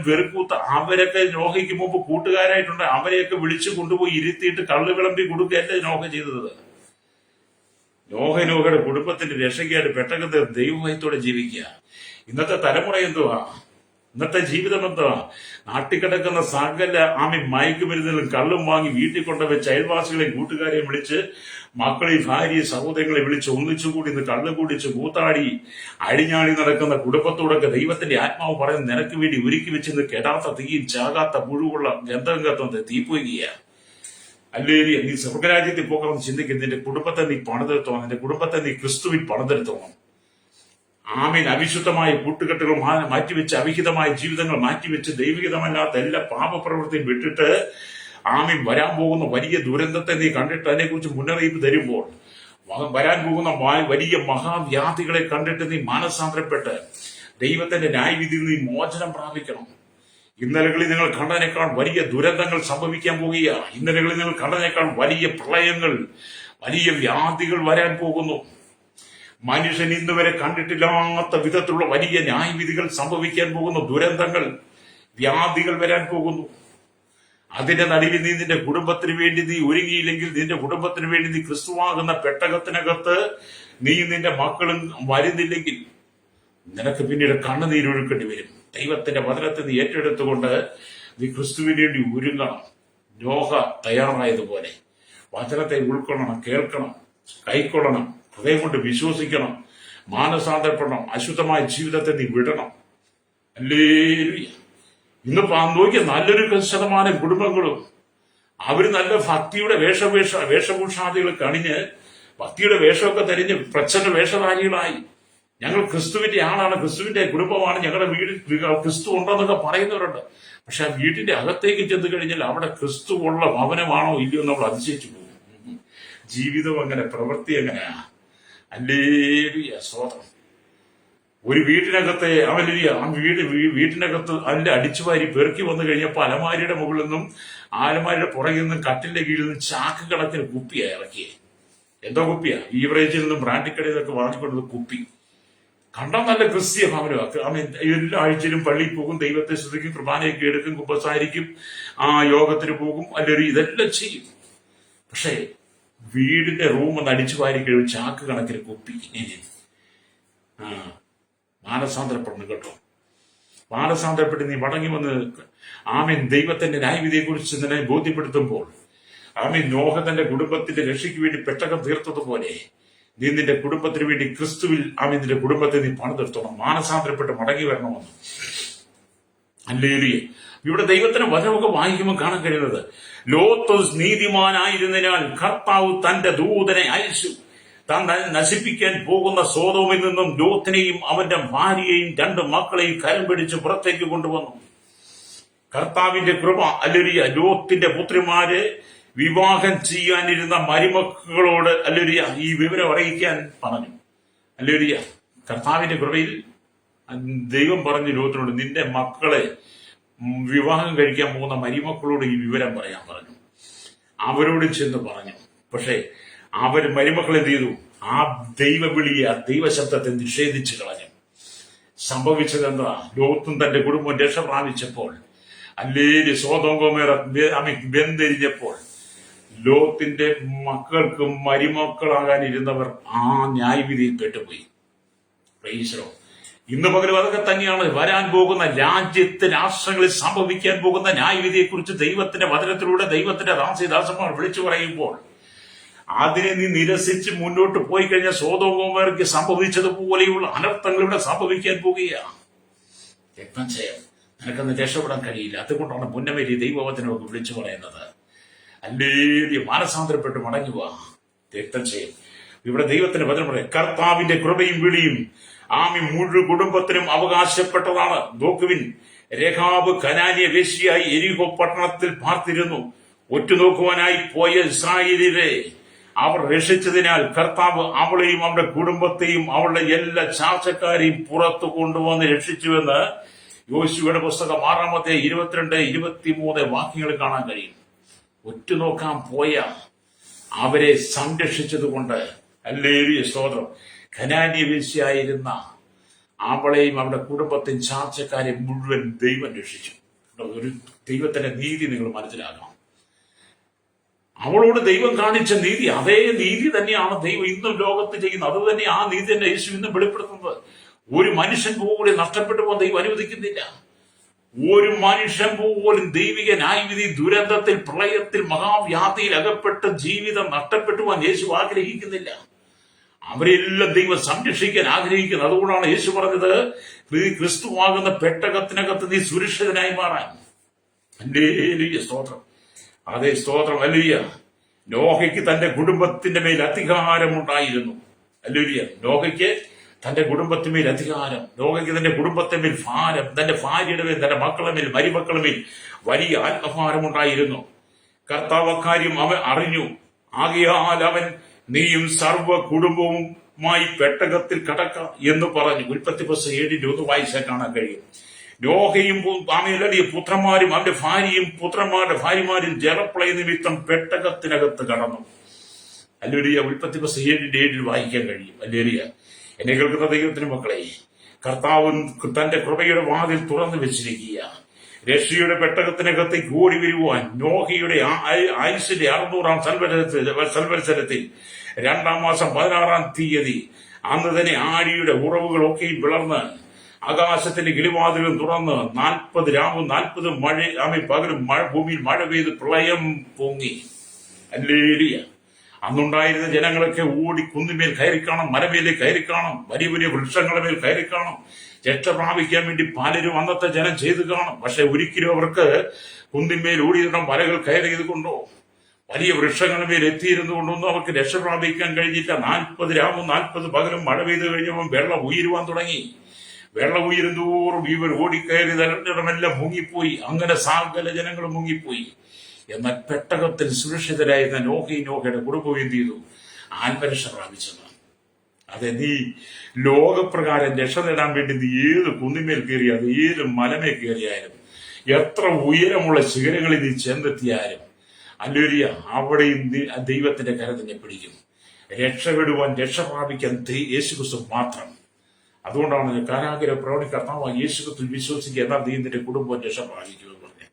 വെറുക്കൂത്ത അവരൊക്കെ നോഹയ്ക്ക് മുമ്പ് കൂട്ടുകാരായിട്ടുണ്ട്. അവരെയൊക്കെ വിളിച്ചു കൊണ്ടുപോയി ഇരുത്തിയിട്ട് കള്ള് വിളമ്പി കൊടുക്കുകയല്ല നോഹ ചെയ്തത്. നോഹയുടെ കുടുംബത്തിന്റെ രക്ഷയ്ക്കായിട്ട് പെട്ടകത്തെ ദൈവഭയത്തോടെ ജീവിക്കുക. ഇന്നത്തെ തലമുറ എന്തുവാ? ഇന്നത്തെ ജീവിതം എന്തുവാ? നാട്ടിക്കിടക്കുന്ന സകല മയക്കുമരുന്നിലും കള്ളും വാങ്ങി വീട്ടിൽ കൊണ്ടുവച്ച് അയൽവാസികളെയും കൂട്ടുകാരെയും വിളിച്ച്, മക്കളെയും ഭാര്യയും സഹോദരങ്ങളെ വിളിച്ച് ഒന്നിച്ചുകൂടി ഇന്ന് കള്ളു കുടിച്ച് കൂത്താടി അടിഞ്ഞാടി നടക്കുന്ന കുടുംബത്തോടൊക്കെ ദൈവത്തിന്റെ ആത്മാവ് പറയുന്നത്, നിനക്ക് വേണ്ടി ഒരുക്കി വെച്ചിന്ന് കെടാത്ത തീയും ചാകാത്ത പുഴുവുള്ള ഗന്ധം കത്തുന്നത് തീപ്പൊയ്യ. ഹല്ലേലൂയ. നീ സ്വർഗരാജ്യത്തിൽ പോകണമെന്ന് ചിന്തിക്കും. നിന്റെ കുടുംബത്തെ നീ പണിതെടുത്തോണം. നിന്റെ കുടുംബത്തെ നീ ക്രിസ്തുവിൽ പണിതെടുത്തോണം. അവിശുദ്ധമായ കൂട്ടുകെട്ടുകൾ മാറ്റിവെച്ച്, അവിഹിതമായ ജീവിതങ്ങൾ മാറ്റിവെച്ച്, ദൈവഹിതമല്ലാത്ത എല്ലാ പാപപ്രവൃത്തിയും വിട്ടിട്ട് വരാൻ പോകുന്ന വലിയ ദുരന്തത്തെ നീ കണ്ടിട്ട് അതിനെക്കുറിച്ച് മുന്നറിയിപ്പ് തരുമ്പോൾ, വരാൻ പോകുന്ന വലിയ മഹാവ്യാധികളെ കണ്ടിട്ട് നീ മാനസാന്തരപ്പെട്ട് ദൈവത്തിന്റെ ന്യായവിധിയിൽ നീ മോചനം പ്രാപിക്കണം. ഇന്നലകളിൽ നിങ്ങൾ കണ്ടതിനേക്കാൾ വലിയ ദുരന്തങ്ങൾ സംഭവിക്കാൻ പോകുകയാണ്. ഇന്നലകളിൽ നിങ്ങൾ കണ്ടതിനേക്കാൾ വലിയ പ്രളയങ്ങൾ, വലിയ വ്യാധികൾ വരാൻ പോകുന്നു. മനുഷ്യൻ ഇന്നുവരെ കണ്ടിട്ടില്ലാത്ത വിധത്തിലുള്ള വലിയ ന്യായവിധികൾ സംഭവിക്കാൻ പോകുന്നു. ദുരന്തങ്ങൾ, വ്യാധികൾ വരാൻ പോകുന്നു. അതിന്റെ നടുവിൽ നീ നിന്റെ കുടുംബത്തിന് വേണ്ടി നീ ഒരുങ്ങിയില്ലെങ്കിൽ, നിന്റെ കുടുംബത്തിന് വേണ്ടി നീ ക്രിസ്തുവാകുന്ന പെട്ടകത്തിനകത്ത് നീ നിന്റെ മക്കളും വരുന്നില്ലെങ്കിൽ, നിനക്ക് പിന്നീട് കണ്ണുനീരൊഴുക്കേണ്ടി വരും. ദൈവത്തിന്റെ വചനത്തെ നീ ഏറ്റെടുത്തുകൊണ്ട് നീ ക്രിസ്തുവിന് വേണ്ടി ഒരുങ്ങണം. നോഹ തയ്യാറായതുപോലെ വചനത്തെ ഉൾക്കൊള്ളണം, കേൾക്കണം, കൈക്കൊള്ളണം, ഹൃദയം കൊണ്ട് വിശ്വസിക്കണം, മാനസാന്തരപ്പെടണം, അശുദ്ധമായ ജീവിതത്തെ നീ വിടണം. ഹല്ലേലൂയ. ഇന്ന് നോക്കിയ നല്ലൊരു ശതമാനം കുടുംബങ്ങളും അവര് നല്ല ഭക്തിയുടെ വേഷഭൂഷാദികൾ കണിഞ്ഞ്, ഭക്തിയുടെ വേഷമൊക്കെ തെരിഞ്ഞ് പ്രച്ഛന്ന വേഷധാരികളായി, ഞങ്ങൾ ക്രിസ്തുവിന്റെ ആളാണ്, ക്രിസ്തുവിന്റെ കുടുംബമാണ്, ഞങ്ങളുടെ വീട്ടിൽ ക്രിസ്തു ഉണ്ടെന്നൊക്കെ പറയുന്നവരുണ്ട്. പക്ഷെ ആ വീട്ടിന്റെ അകത്തേക്ക് ചെന്ന് കഴിഞ്ഞാൽ അവിടെ ക്രിസ്തു ഉള്ള ഭവനമാണോ ഇല്ലയോ നമ്മൾ അതിശയിച്ചു പോകും. ജീവിതം അങ്ങനെ, പ്രവൃത്തി എങ്ങനെയാ. ഹല്ലേലൂയ. സ്തോത്രം. ഒരു വീട്ടിനകത്തെ വീട്ടിനകത്ത് അതിന്റെ അടിച്ചുവാരി പെറുക്കി വന്നു കഴിഞ്ഞപ്പോൾ അലമാരിയുടെ മുകളിൽ നിന്നും ആലമാരിയുടെ പുറകിൽ നിന്നും കട്ടിന്റെ കീഴിൽ നിന്നും ചാക്ക് കണക്കിന് കുപ്പിയാ ഇറക്കിയേ. എന്തോ കുപ്പിയാ? ബീവറേജിൽ നിന്നും ബ്രാൻഡിക്കടയിൽ നിന്നൊക്കെ വാങ്ങിക്കൊണ്ടത് കുപ്പി. കണ്ടാൽ നല്ല ക്രിസ്ത്യ ഭവനം. എല്ലാ ആഴ്ചയിലും പള്ളിയിൽ പോകും, ദൈവത്തെ ശ്രദ്ധിക്കും, കുർബാനയൊക്കെ എടുക്കും, കുമ്പസാരിക്കും, യോഗത്തിന് പോകും, അല്ലെങ്കിൽ ഇതെല്ലാം ചെയ്യും. പക്ഷേ വീടിന്റെ റൂം ഒന്ന് അടിച്ചു വാരി കഴിയും ചാക്ക് കണക്കിന് കുപ്പി. മാനസാന്തരപ്പെടണം കേട്ടോ. മാനസാന്തരപ്പെട്ട് നീ മടങ്ങി വന്ന് ദൈവത്തിന്റെ ന്യായവിധിയെ കുറിച്ച് നിന്നെ ബോധ്യപ്പെടുത്തുമ്പോൾ, നോഹ തന്റെ കുടുംബത്തിന്റെ രക്ഷയ്ക്ക് വേണ്ടി പെട്ടകം തീർത്തതുപോലെ നീ നിന്റെ കുടുംബത്തിന് വേണ്ടി ക്രിസ്തുവിൽ നിന്റെ കുടുംബത്തെ നീ പണിതെടുത്തോണം, മാനസാന്തരപ്പെട്ട് മടങ്ങി വരണമെന്ന്. ഹല്ലേലൂയ. ഇവിടെ ദൈവത്തിന് വചനമൊക്കെ വായിക്കുമ്പോൾ കാണാൻ കഴിയുന്നത്, ലോത്ത് നീതിമാനായിരുന്നതിനാൽ കർത്താവ് തന്റെ ദൂതനെ അയച്ചു താൻ നശിപ്പിക്കാൻ പോകുന്ന സോദോമിൽ നിന്നും ലോത്തിനെയും അവന്റെ ഭാര്യയെയും 2 മക്കളെയും കരം പിടിച്ച് പുറത്തേക്ക് കൊണ്ടുവന്നു. കർത്താവിന്റെ കൃപ. ഹല്ലേലൂയ. ലോത്തിന്റെ പുത്രിമാരെ വിവാഹം ചെയ്യാനിരുന്ന മരുമക്കളോട് ഹല്ലേലൂയ ഈ വിവരം അറിയിക്കാൻ പറഞ്ഞു. ഹല്ലേലൂയ. കർത്താവിന്റെ കൃപയിൽ ദൈവം പറഞ്ഞു ലോത്തിനോട്, നിന്റെ മക്കളെ വിവാഹം കഴിക്കാൻ പോകുന്ന മരുമക്കളോട് ഈ വിവരം പറയാൻ പറഞ്ഞു. അവരോട് ചെന്ന് പറഞ്ഞു. പക്ഷേ മരുമക്കൾ എന്ത് ചെയ്തു? ആ ദൈവവിളിയെ, ആ ദൈവശബ്ദത്തെ നിഷേധിച്ചു കളഞ്ഞു. സംഭവിച്ചത് എന്താ? ലോത്തും തന്റെ കുടുംബം രക്ഷ പ്രാപിച്ചപ്പോൾ, അല്ലേലി സോദോം ഗൊമോറ വെന്തെരിഞ്ഞപ്പോൾ, ലോത്തിന്റെ മക്കൾക്ക് മരുമക്കളാകാനിരുന്നവർ ആ ന്യായവിധിയിൽ പെട്ടുപോയി. പ്രൈസലോ. ഇന്ന് പകലും അതൊക്കെ തന്നെയാണ് വരാൻ പോകുന്ന രാഷ്ട്രങ്ങളിൽ സംഭവിക്കാൻ പോകുന്ന ന്യായവിധിയെക്കുറിച്ച് ദൈവത്തിന്റെ വചനത്തിലൂടെ ദൈവത്തിന്റെ ദാസന്മാർ വിളിച്ചു പറയുമ്പോൾ അതിനെ നീ നിരസിച്ച് മുന്നോട്ട് പോയി കഴിഞ്ഞാൽ സോദോം ഗൊമോറയ്ക്ക് സംഭവിച്ചതുപോലെയുള്ള അനർത്ഥങ്ങൾ ഇവിടെ സംഭവിക്കാൻ പോകുകയാണ്. രക്തം ചെയ്യാം, നിനക്കൊന്ന് രക്ഷപ്പെടാൻ കഴിയില്ല. അതുകൊണ്ടാണ് മുന്നമേരി ദൈവവചനമൊക്കെ വിളിച്ചു പറയുന്നത്. അല്ലേലി മാനസാന്തരപ്പെട്ട് മടങ്ങുക. രക്തം ചെയ്യും. ഇവിടെ ദൈവത്തിന്റെ വചനം പറയാം, കർത്താവിന്റെ കൃപയും വിളിയും മുഴുവൻ കുടുംബത്തിനും അവകാശപ്പെട്ടതാണ്. നോക്കുവിൻ, രഹാബ് കനാന്യ വേശ്യയായി എരിഹോ പട്ടണത്തിൽ പാർത്തിരുന്നു. ഒറ്റുനോക്കുവാനായി പോയ ഇസ്രായേലിനെ അവർ രക്ഷിച്ചതിനാൽ കർത്താവ് അവളെയും അവളുടെ കുടുംബത്തെയും അവളുടെ എല്ലാ ചാർച്ചക്കാരെയും പുറത്തു കൊണ്ടുവന്ന് രക്ഷിച്ചുവെന്ന് യോശുവയുടെ പുസ്തകം 6 22, 23 വാക്യങ്ങൾ കാണാൻ കഴിയും. ഒറ്റുനോക്കാൻ പോയ അവരെ സംരക്ഷിച്ചതുകൊണ്ട് ഹല്ലേലൂയ സ്തോത്രം. കനാന്യ വേശ്യയായിരുന്ന അവളെയും അവരുടെ കുടുംബത്തെയും ചാർച്ചക്കാരെ മുഴുവൻ ദൈവം രക്ഷിച്ചു. ഒരു ദൈവത്തിന്റെ നീതി നിങ്ങൾ മനസ്സിലാക്കണം. അവളോട് ദൈവം കാണിച്ച നീതി, അതേ നീതി തന്നെയാണ് ദൈവം ഇന്നും ലോകത്ത് ചെയ്യുന്നത്. അത് തന്നെ ആ നീതി തന്നെ യേശു ഇന്നും വെളിപ്പെടുത്തുന്നത്. ഒരു മനുഷ്യൻ പോലും നഷ്ടപ്പെട്ടു പോകാൻ ദൈവം അനുവദിക്കുന്നില്ല. ഒരു മനുഷ്യൻ പോലും ദൈവിക ന്യായവിധി, ദുരന്തത്തിൽ, പ്രളയത്തിൽ, മഹാവ്യാധിയിൽ അകപ്പെട്ട് ജീവിതം നഷ്ടപ്പെട്ടു പോകാൻ യേശു ആഗ്രഹിക്കുന്നില്ല. അവരെല്ലാം ദൈവം സംരക്ഷിക്കാൻ ആഗ്രഹിക്കുന്നു. അതുകൊണ്ടാണ് യേശു പറഞ്ഞത്, ക്രിസ്തുവാകുന്ന പെട്ടകത്തിനകത്ത് നീ സുരക്ഷിതനായി മാറാൻ. ഹല്ലേലൂയ സ്തോത്രം. അതേ സ്തോത്രം. ഹല്ലേലൂയ. നോഹയ്ക്ക് തന്റെ കുടുംബത്തിന്റെ മേൽ അധികാരമുണ്ടായിരുന്നു. ഹല്ലേലൂയ. നോഹയ്ക്ക് തന്റെ കുടുംബത്തിന്മേൽ അധികാരം, നോഹയ്ക്ക് തന്റെ കുടുംബത്തിന്മേൽ ഭാരം, തന്റെ ഭാര്യയുടെ മേൽ, തന്റെ മക്കളുടെ മേൽ, മരുമക്കളുടെ മേൽ വലിയ ആത്മഭാരമുണ്ടായിരുന്നു. കർത്താവ് അക്കാര്യം അവൻ അറിഞ്ഞു. ആകയാൽ അവൻ, നീയും സർവ്വ കുടുംബവുമായി പെട്ടകത്തിൽ കടക്ക എന്ന് പറഞ്ഞു. ഉൽപ്പത്തി 7:1 വായിച്ചാൽ കാണാൻ കഴിയും. നോഹയും പുത്രന്മാരും അവന്റെ ഭാര്യയും പുത്രന്മാരുടെ ഭാര്യമാരും ജലപ്രളയ നിമിത്തം പെട്ടകത്തിനകത്ത് കടന്നു. ഹല്ലേലൂയ. ഉൽപ്പത്തി 7:7 വായിക്കാൻ കഴിയും. ഹല്ലേലൂയ. എന്നെ കേൾക്കുന്ന ദൈവത്തിന് മക്കളെ, കർത്താവ് തന്റെ കൃപയുടെ വാതിൽ തുറന്നു വെച്ചിരിക്കുക. രക്ഷയുടെ പെട്ടകത്തിനകത്തേക്ക് ഓടി വരുവാൻ നോഹയുടെ ആയുസിന്റെ 600-ാം സംവത്സരത്തിൽ 2-ാം മാസം 16-ാം തീയതി അന്ന് തന്നെ ആഴിയുടെ ഉറവുകളൊക്കെയും പിളർന്ന് ആകാശത്തിന്റെ കിളിവാതിലും തുറന്ന് 40 രാവും 40 പകലും ഭൂമിയിൽ മഴ പെയ്ത് പ്രളയം പൊങ്ങി. ഹല്ലേലൂയ. അന്നുണ്ടായിരുന്ന ജനങ്ങളൊക്കെ ഓടി കുന്നിന്മേൽ കയറിക്കാണും, മലമേലേക്ക് കയറിക്കാണും, വലിയ വലിയ വൃക്ഷങ്ങളുടെ മേൽ കയറിക്കാണും. രക്ഷ പ്രാപിക്കാൻ വേണ്ടി പലരും അന്നത്തെ ജനം ചെയ്തു കാണും. പക്ഷെ ഒരിക്കലും അവർക്ക് കുന്നിന്മേൽ ഓടിയിരുന്ന മലകൾ കയറിയത് കൊണ്ടോ വലിയ വൃക്ഷങ്ങളുടെ മേൽ എത്തിയിരുന്നു കൊണ്ടൊന്നും അവർക്ക് രക്ഷ പ്രാപിക്കാൻ കഴിഞ്ഞില്ല. 40 രാവും 40 പകലും മഴ പെയ്തു കഴിഞ്ഞപ്പോൾ വെള്ളം ഉയരുവാൻ തുടങ്ങി. വെള്ളം ഉയരുന്തോറും ഇവർ ഓടിക്കയറി തരഞ്ഞിടമെല്ലാം മുങ്ങിപ്പോയി. അങ്ങനെ സകല ജനങ്ങളും മുങ്ങിപ്പോയി. എന്നാൽ പെട്ടകത്തിൽ സുരക്ഷിതരായിരുന്ന നോഹയുടെ കുടുംബം എന്ത് ചെയ്തു? ആത്മരക്ഷ പ്രാപിച്ചത്. അതെ, നീ ലോകപ്രകാരം രക്ഷ നേടാൻ വേണ്ടി നീ ഏത് കുന്നിന്മേൽ കയറിയാലും, ഏത് മലമേൽ കയറിയാലും, എത്ര ഉയരമുള്ള ശിഖരങ്ങളിൽ നീ ചെന്നെത്തിയാലും, ഹല്ലേലൂയ, അവിടെയും ദൈവത്തിന്റെ കരം നിന്നെ പിടിക്കും. രക്ഷപ്പെടുവാൻ, രക്ഷ പ്രാപിക്കാൻ യേശുക്രിസ്തു മാത്രം. അതുകൊണ്ടാണ് കാരാഗ്രഹ പ്രവണി കർത്താവ് യേശുക്രിസ്തുവിൽ വിശ്വസിക്കുക, എന്നാൽ നീ നിന്റെ കുടുംബം രക്ഷ പ്രാപിക്കുമെന്ന് പറഞ്ഞു.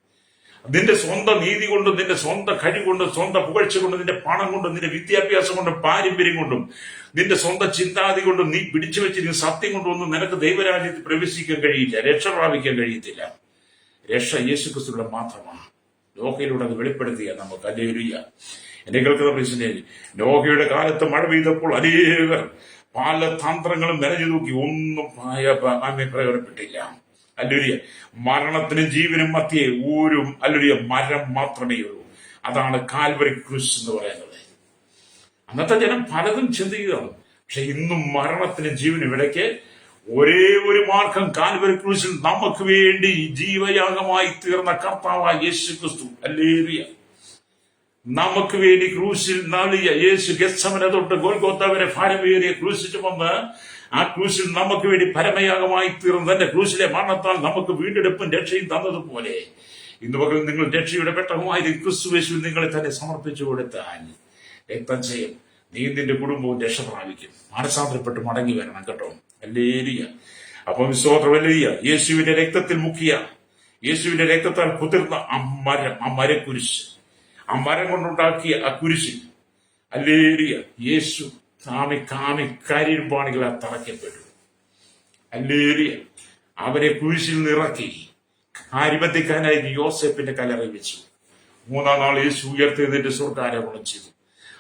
നിന്റെ സ്വന്തം നീതി കൊണ്ടും, നിന്റെ സ്വന്തം കഴിവ് കൊണ്ടും, സ്വന്തം പുകഴ്ച കൊണ്ടും, നിന്റെ പണം കൊണ്ടും, നിന്റെ വിദ്യാഭ്യാസം കൊണ്ടും, പാരമ്പര്യം കൊണ്ടും, നിന്റെ സ്വന്തം ചിന്താതി കൊണ്ടും, നീ പിടിച്ചു വെച്ചിരിക്കുന്ന സത്യം കൊണ്ടൊന്നും നിനക്ക് ദൈവരാജ്യത്തിൽ പ്രവേശിക്കാൻ കഴിയില്ല, രക്ഷ പ്രാപിക്കാൻ കഴിയത്തില്ല. രക്ഷ യേശുക്രിസ്തുവിന്റെ മാത്രമാണ്. ലോകയിലൂടെ അത് വെളിപ്പെടുത്തിയ നമുക്ക്. ഹല്ലേലൂയ. എന്നെ കേൾക്കുന്ന പ്രശ്നം, നോഹയുടെ കാലത്ത് മഴ പെയ്തപ്പോൾ അനേകർ പല തന്ത്രങ്ങളും മെനഞ്ഞു നോക്കി, ഒന്നും പ്രയോജനപ്പെട്ടില്ല. അല്ലുരിയ മരണത്തിനും ജീവനും മധ്യേ ഒരു അല്ലുരിയ മരം മാത്രമേ ഉള്ളൂ. അതാണ് കാൽവരി ക്രൂശ് എന്ന് പറയുന്നത്. അന്നത്തെ ജനം പലതും ചിന്തിക്കുകയാണ്. പക്ഷെ ഇന്നും മരണത്തിനും ജീവനും ഇടയ്ക്ക് ഒരേ ഒരു മാർഗം, കാൽവരി ക്രൂശിൽ നമുക്ക് വേണ്ടി ജീവയാഗമായി തീർന്ന കർത്താവായ യേശു ക്രിസ്തു. ഹല്ലേലൂയ. നമുക്ക് വേണ്ടി ക്രൂശിൽ നാളിയ യേശു ഗെത്സമനെ തൊട്ട് ഗോൽഗോത്ത വരെ ഭാരമേറിയ ക്രൂശ് ചുമന്ന് ആ ക്രൂശിൽ നമുക്ക് വേണ്ടി പരമയാഗമായി തീർന്ന തന്റെ ക്രൂശിലെ മരണത്താൽ നമുക്ക് വീണ്ടെടുപ്പും രക്ഷയും തന്നതുപോലെ ഇന്ന് പകൽ നിങ്ങൾ രക്ഷയുടെ പെട്ടകമായി ക്രിസ്തുവേശുവിൽ നിങ്ങളെ തന്നെ സമർപ്പിച്ചു കൊടുത്താൽ രക്തം ചെയ്യും, നീ നിന്റെ കുടുംബവും രക്ഷ പ്രാപിക്കും. മാനസാന്തരപ്പെട്ട് മടങ്ങി വരണം കേട്ടോ. ഹല്ലേലൂയ. അപ്പം സ്തോത്രമല്ലേലൂയ. യേശുവിന്റെ രക്തത്തിൽ മുക്കിയ, യേശുവിന്റെ രക്തത്താൽ കുതിർന്ന ആ മരക്കുരിശ്, ആ മരം കൊണ്ടുണ്ടാക്കിയ ആ കുരിശിൽ ഹല്ലേലൂയ യേശു കാമി കരിമ്പാണികളാൽ തറയ്ക്കപ്പെട്ടു. ഹല്ലേലൂയ. അവരെ കുരിശിൽ നിറക്കി അരിമത്തിക്കാനായി യോസേപ്പിന്റെ കല്ലറയിൽ വെച്ചു. 3-ാം നാൾ യേശു ഉയർത്തെഴുന്നേറ്റ് സ്വർഗ്ഗാരോഹണം ചെയ്തു.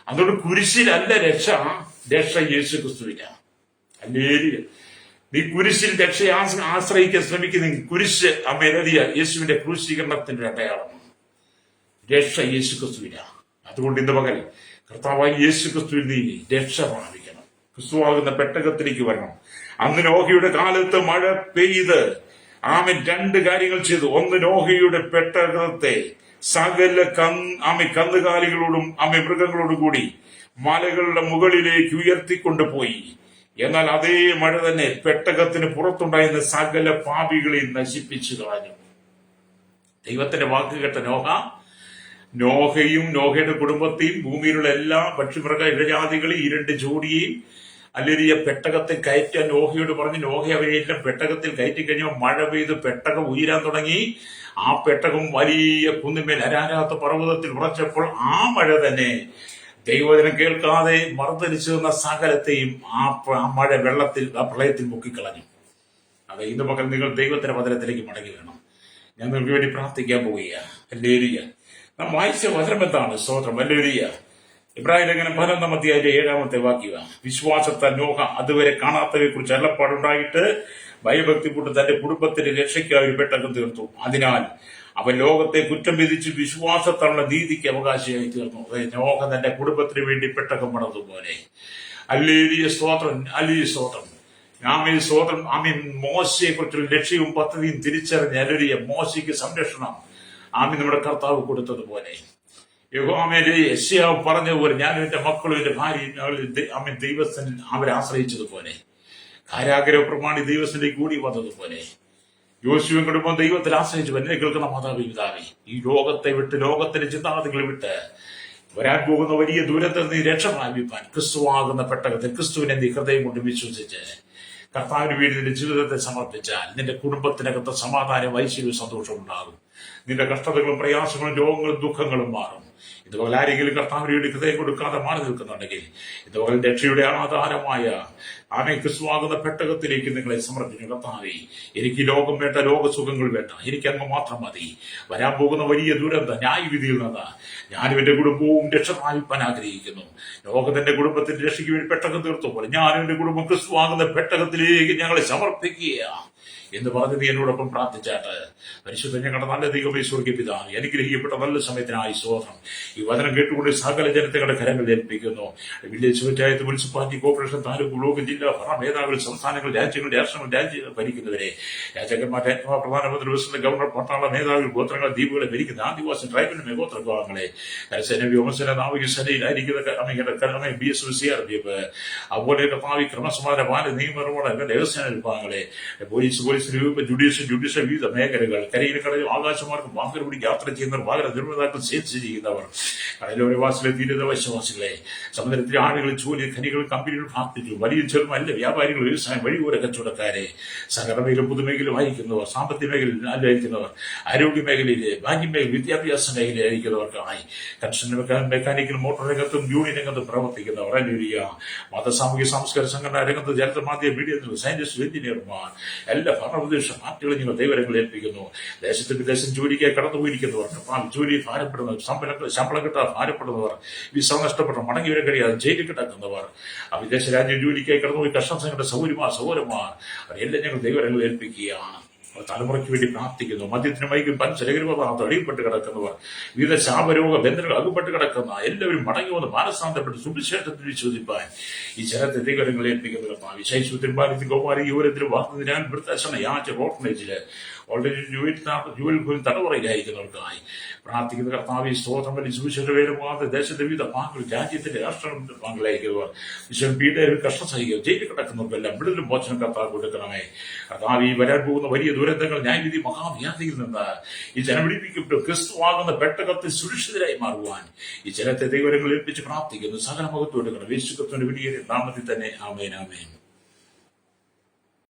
അതുകൊണ്ട് കുരിശിലല്ല രക്ഷ യേശു ക്രിസ്തുവിനാണ്. ഹല്ലേലൂയ. നീ കുരിശിൽ രക്ഷയെ ആശ്രയിക്കാൻ ശ്രമിക്കുന്നെങ്കിൽ കുരിശ് അമേരിയ യേശുവിന്റെ ക്രൂശീകരണത്തിന്റെ അടയാളമാണ്. രക്ഷ യേശു ക്രിസ്തുവിനാണ്. അതുകൊണ്ട് ഇന്ന് പകൽ കർത്താവായ യേശു ക്രിസ്തുവിൽ നീ രക്ഷ പ്രാപിക്കണം. ക്രിസ്തുവാകുന്ന പെട്ടകത്തിലേക്ക് വരണം. അന്ന് നോഹയുടെ കാലത്ത് മഴ പെയ്ത് ആമൻ 2 കാര്യങ്ങൾ ചെയ്തു. ഒന്ന്, നോഹയുടെ പെട്ടകത്തെ സകല കന്നുകാലികളോടും മൃഗങ്ങളോടും കൂടി മലകളുടെ മുകളിലേക്ക് ഉയർത്തിക്കൊണ്ടുപോയി. എന്നാൽ അതേ മഴ തന്നെ പെട്ടകത്തിന് പുറത്തുണ്ടായിരുന്ന സകല പാപികളെയും നശിപ്പിച്ചു കളഞ്ഞു. ദൈവത്തിന്റെ വാക്ക് കേട്ട നോഹയും നോഹയുടെ കുടുംബത്തെയും ഭൂമിയിലുള്ള എല്ലാ പക്ഷിമൃഗ ഇഴജാതികളെയും 2 ജോഡിയെയും അല്ലെങ്കിൽ പെട്ടകത്തിൽ കയറ്റാൻ നോഹയോട് പറഞ്ഞു. നോഹ അവരെയെല്ലാം പെട്ടകത്തിൽ കയറ്റി കഴിഞ്ഞാൽ മഴ പെയ്ത് പെട്ടകം ഉയരാൻ തുടങ്ങി. ആ പെട്ടകം വലിയ കുന്നിന്മേൽ അരാരാത്ത പർവ്വതത്തിൽ ഉറച്ചപ്പോൾ ആ മഴ തന്നെ ദൈവവചനം കേൾക്കാതെ മറുതരിച്ചു നിന്ന സകലത്തെയും ആ മഴ വെള്ളത്തിൽ, ആ പ്രളയത്തിൽ മുക്കിക്കളഞ്ഞു. അതെ, ഇന്ന് പകൽ നിങ്ങൾ ദൈവത്തിന്റെ വചനത്തിലേക്ക് മടങ്ങി വേണം. ഞാൻ നിങ്ങൾക്ക് വേണ്ടി പ്രാർത്ഥിക്കാൻ പോവുകയാണ്. ഹല്ലേലൂയ. നാം വായിച്ച വചനം എന്താണ്? സ്തോത്രം. ഹല്ലേലൂയ. ഇബ്രാഹിം ലേഖനം 11-ാം അധ്യായത്തിലെ 7-ാമത്തെ വാക്യമാണ്. വിശ്വാസത്താൽ നോഹ അതുവരെ കാണാത്തവയെ കുറിച്ച് അരുളപ്പാടുണ്ടായിട്ട് ഭയഭക്തിപ്പെട്ട് തന്റെ കുടുംബത്തിന്റെ രക്ഷയ്ക്കായി ഒരു പെട്ടകം തീർത്തു. അതിനാൽ അവൻ ലോകത്തെ കുറ്റം വിധിച്ച് വിശ്വാസത്താലുള്ള നീതിക്ക് അവകാശിയായി തീർന്നു. നോഹ തന്റെ കുടുംബത്തിന് വേണ്ടി പെട്ടകം പണിതുപോലെ. ഹല്ലേലൂയ. സ്തോത്രം. ഹല്ലേലൂയ. സ്തോത്രം. മോശയെ കുറിച്ചുള്ള ലക്ഷ്യവും പദ്ധതിയും തിരിച്ചറിഞ്ഞ ഹല്ലേലൂയ മോശയ്ക്ക് സംരക്ഷണം നമ്മുടെ കർത്താവ് കൊടുത്തതുപോലെ യെശയ്യാവ് പറഞ്ഞതുപോലെ ഞാനും എന്റെ മക്കളും എന്റെ ഭാര്യയും ദൈവസ്ഥനിൽ അവരെ ആശ്രയിച്ചതുപോലെ, കാരാഗ്രഹ പ്രമാണി ദൈവസ്ഥനിലേക്ക് കൂടി വന്നതുപോലെ, യോശുവൻ കുടുംബം ദൈവത്തിൽ ആശ്രയിച്ചു. എന്നെ കേൾക്കുന്ന മാതാപിതാവേ, ഈ ലോകത്തെ വിട്ട്, ലോകത്തിന്റെ ചിന്താഗതികൾ വിട്ട് വരാൻ പോകുന്ന വലിയ ദൂരത്തിൽ നീ രക്ഷ പ്രാപിപ്പാൻ ക്രിസ്തുവാകുന്ന പെട്ടകത്തിൽ ക്രിസ്തുവിനെ നീ ഹൃദയം കൊണ്ട് വിശ്വസിച്ച് കർത്താവിന് വേണ്ടി നിന്റെ ജീവിതത്തെ സമർപ്പിച്ചാൽ നിന്റെ കുടുംബത്തിനകത്ത് സമാധാനം, ഐശ്വര്യവും സന്തോഷവും ഉണ്ടാകും. നിന്റെ കഷ്ടതകളും പ്രയാസങ്ങളും രോഗങ്ങളും ദുഃഖങ്ങളും മാറും. ഇതുപോലെ ആരെങ്കിലും കർത്താവിന് വേണ്ടി ഹൃദയം കൊടുക്കാതെ മാറി നിൽക്കുന്നുണ്ടെങ്കിൽ ഇതുപോലെ രക്ഷയുടെ ആധാരമായ ക്രിസ്തുവാകുന്ന പെട്ടകത്തിലേക്ക് നിങ്ങളെ സമർപ്പിക്കും. കർത്താവേ, എനിക്ക് ലോകം വേണ്ട, ലോകസുഖങ്ങൾ വേണ്ട, എനിക്ക് അങ്ങ് മാത്രം മതി. വരാൻ പോകുന്ന വലിയ ദുരന്ത ന്യായവിധിയിൽ നിന്ന് ഞാനും എന്റെ കുടുംബവും രക്ഷ പ്രാപിപ്പാൻ ആഗ്രഹിക്കുന്നു. ലോകത്തിന്റെ കുടുംബത്തിന്റെ രക്ഷയ്ക്ക് വേണ്ടി പെട്ടകം തീർത്തുപോലെ ഞാനും എന്റെ കുടുംബം ക്രിസ്തുവാകുന്ന പെട്ടകത്തിലേക്ക് ഞങ്ങളെ സമർപ്പിക്കുക എന്ന് പറഞ്ഞ് നീ എന്നോടൊപ്പം പ്രാർത്ഥിച്ചാട്ട് പരിശുദ്ധ ഞങ്ങളുടെ നല്ല ദൈവമേ സ്വർഗ്ഗീയ പിതാവേ, അനുഗ്രഹിക്കപ്പെട്ട നല്ല സമയത്തിനായി സ്തോത്രം. ഈ വചനം കേട്ടുകൊണ്ട് സകല ജനതകളുടെ കരങ്ങൾ ഏൽപ്പിക്കുന്നു. Village panchayat, municipality, corporation, taluk, block, ജില്ലാ ഭരണമേധാവികൾ, സംസ്ഥാനങ്ങൾ, രാജ്യങ്ങൾ, രാഷ്ട്രങ്ങൾ ഭരിക്കുന്നവരെ, രാജാക്കന്മാർ, പ്രധാനമന്ത്രി, പ്രസിഡന്റ്, ഗവർണർ, പട്ടാള മേധാവികൾ, ഗോത്രങ്ങൾ, ദ്വീപുകളെ ഭരിക്കുന്ന ആദിവാസി ട്രൈബൽ ഗോത്ര വിഭാഗങ്ങളെ, കരസേന, വ്യോമസേന, നാവികസേനയിലായിരിക്കുന്ന BSF, CRPF, അതുപോലെ കർത്താവ് ക്രമസമാധാന പാല നിയമനിർവഹണ ദേവസേന വിഭാഗങ്ങളെ, പോലീസ് ജുഡീഷ്യൽ വിവിധ മേഖലകൾ, കരയിലും കടലും ആകാശമാർഗം വാഹനം കൂടി യാത്ര ചെയ്യുന്നവർ, വാഹന നിർമ്മാതാക്കൾ, സെയിൽസ് ചെയ്യുന്നവർ, കടലോര വാസികളെ, തീരദേശവാസികളെ, സമുദ്രത്തിലെ ആളുകൾ, ജോലി, ഖനികൾ, കമ്പനികൾ പ്രാർത്ഥിച്ചു. വലിയ ചെറുമല്ല വ്യാപാരികൾ, വ്യവസായം, വഴിയോര കച്ചവടക്കാരെ, സഹകരണ മേഖലയിലും പൊതുമേഖലയിലും അയക്കുന്നവർ, സാമ്പത്തിക മേഖലയിൽ അയക്കുന്നവർ, ആരോഗ്യ മേഖലയിൽ, ബാങ്കിങ് മേഖല, വിദ്യാഭ്യാസ മേഖലയിൽ അയക്കുന്നവർക്കായി, കൺസ്ട്രക്ഷൻ മെക്കാനിക്കൽ, മോട്ടോർ രംഗത്തും യൂണിയൻ രംഗത്തും പ്രവർത്തിക്കുന്നവർ, മത, സാമൂഹിക, സാംസ്കാരിക സംഘടനാ രംഗത്ത്, ജനത, മാധ്യമ, മീഡിയ, സയന്റിസ്റ്റ്, എഞ്ചിനീയർമാർ, എല്ലാ ഭരണപ്രദേശ പാർട്ടികളും ഞങ്ങൾ ദൈവരങ്ങൾ ഏൽപ്പിക്കുന്നു. ദേശത്ത് വിദേശം ജോലിക്കായി കടന്നുപോയിരിക്കുന്നവർ, ജോലി ഭാരപ്പെടുന്നവർ, ശമ്പളം കിട്ടാൻ ഭാരപ്പെടുന്നവർ, വിസ നഷ്ടപ്പെട്ട മടങ്ങി വരെ കഴിയാതെ ജയിലിൽ കിടക്കുന്നവർ, വിദേശ രാജ്യം ജോലിക്കായി കടന്നുപോയി കഷ്ടം സഹിക്കുന്ന സൗകര്യമാർ അവരെല്ലാം ഞങ്ങൾ ദൈവരങ്ങൾ ഏൽപ്പിക്കുകയാണ്. തലമുറയ്ക്ക് വേണ്ടി പ്രാർത്ഥിക്കുന്നു. മദ്യത്തിനും വൈകും പഞ്ചലകരിപദാർത്ഥം അടിയപ്പെട്ട് കിടക്കുന്നവർ, വിവിധ ശാപരോഗ ബന്ധങ്ങൾ അകപ്പെട്ട് കിടക്കുന്ന എല്ലാവരും മടങ്ങി വന്ന് മാനസാന്തരപ്പെട്ട് സുവിശേഷത്തിൽ വിശ്വസിപ്പാൻ ഈ ജനത്തെ ദൈവങ്ങൾ ഏൽപ്പിക്കുന്ന വിശേഷത്തിൽ ഗോപാലി യുവരത്തിലും വാർത്തതിനാൽ വൃത്താശന യാച ഓർഫനേജില് ഓൾറെഡി ജോലി തലമുറയിലായിരിക്കുന്നവർക്കായി പ്രാർത്ഥിക്കുന്ന കർത്താവ് സ്തോത്രം വലിയ സുവിശേഷ വേലമാതെ ദേശത്തെ വിവിധ ഭാഗങ്ങൾ, രാജ്യത്തിന്റെ രാഷ്ട്ര ഭാഗങ്ങളായിരിക്കുന്നവർ, വിശ്വം പീഡയിൽ കഷ്ടം സഹിക്കുക ജയിലിൽ കിടക്കുന്നവർക്കെല്ലാം വിടുതലും മോചനം കർത്താവ് കൊടുക്കണമേ. കർത്താവ് ഈ വരാൻ പോകുന്ന വലിയ ദുരന്തങ്ങൾ, ന്യായവിധി, മഹാവ്യാധിയിൽ നിന്ന് ഈ ജനം വിടിപ്പിക്കപ്പെട്ടു ക്രിസ്തുവാകുന്ന പെട്ടകത്തിൽ സുരക്ഷിതരായി മാറുവാൻ ഈ ജനത്തെ ദൈവങ്ങൾ ഏൽപ്പിച്ച് പ്രാർത്ഥിക്കുന്നു. സകല മഹത്വം എടുക്കണം യേശുക്രിസ്തുവിന്റെ വലിയ നാമത്തിൽ തന്നെ. ആമേൻ, ആമേൻ.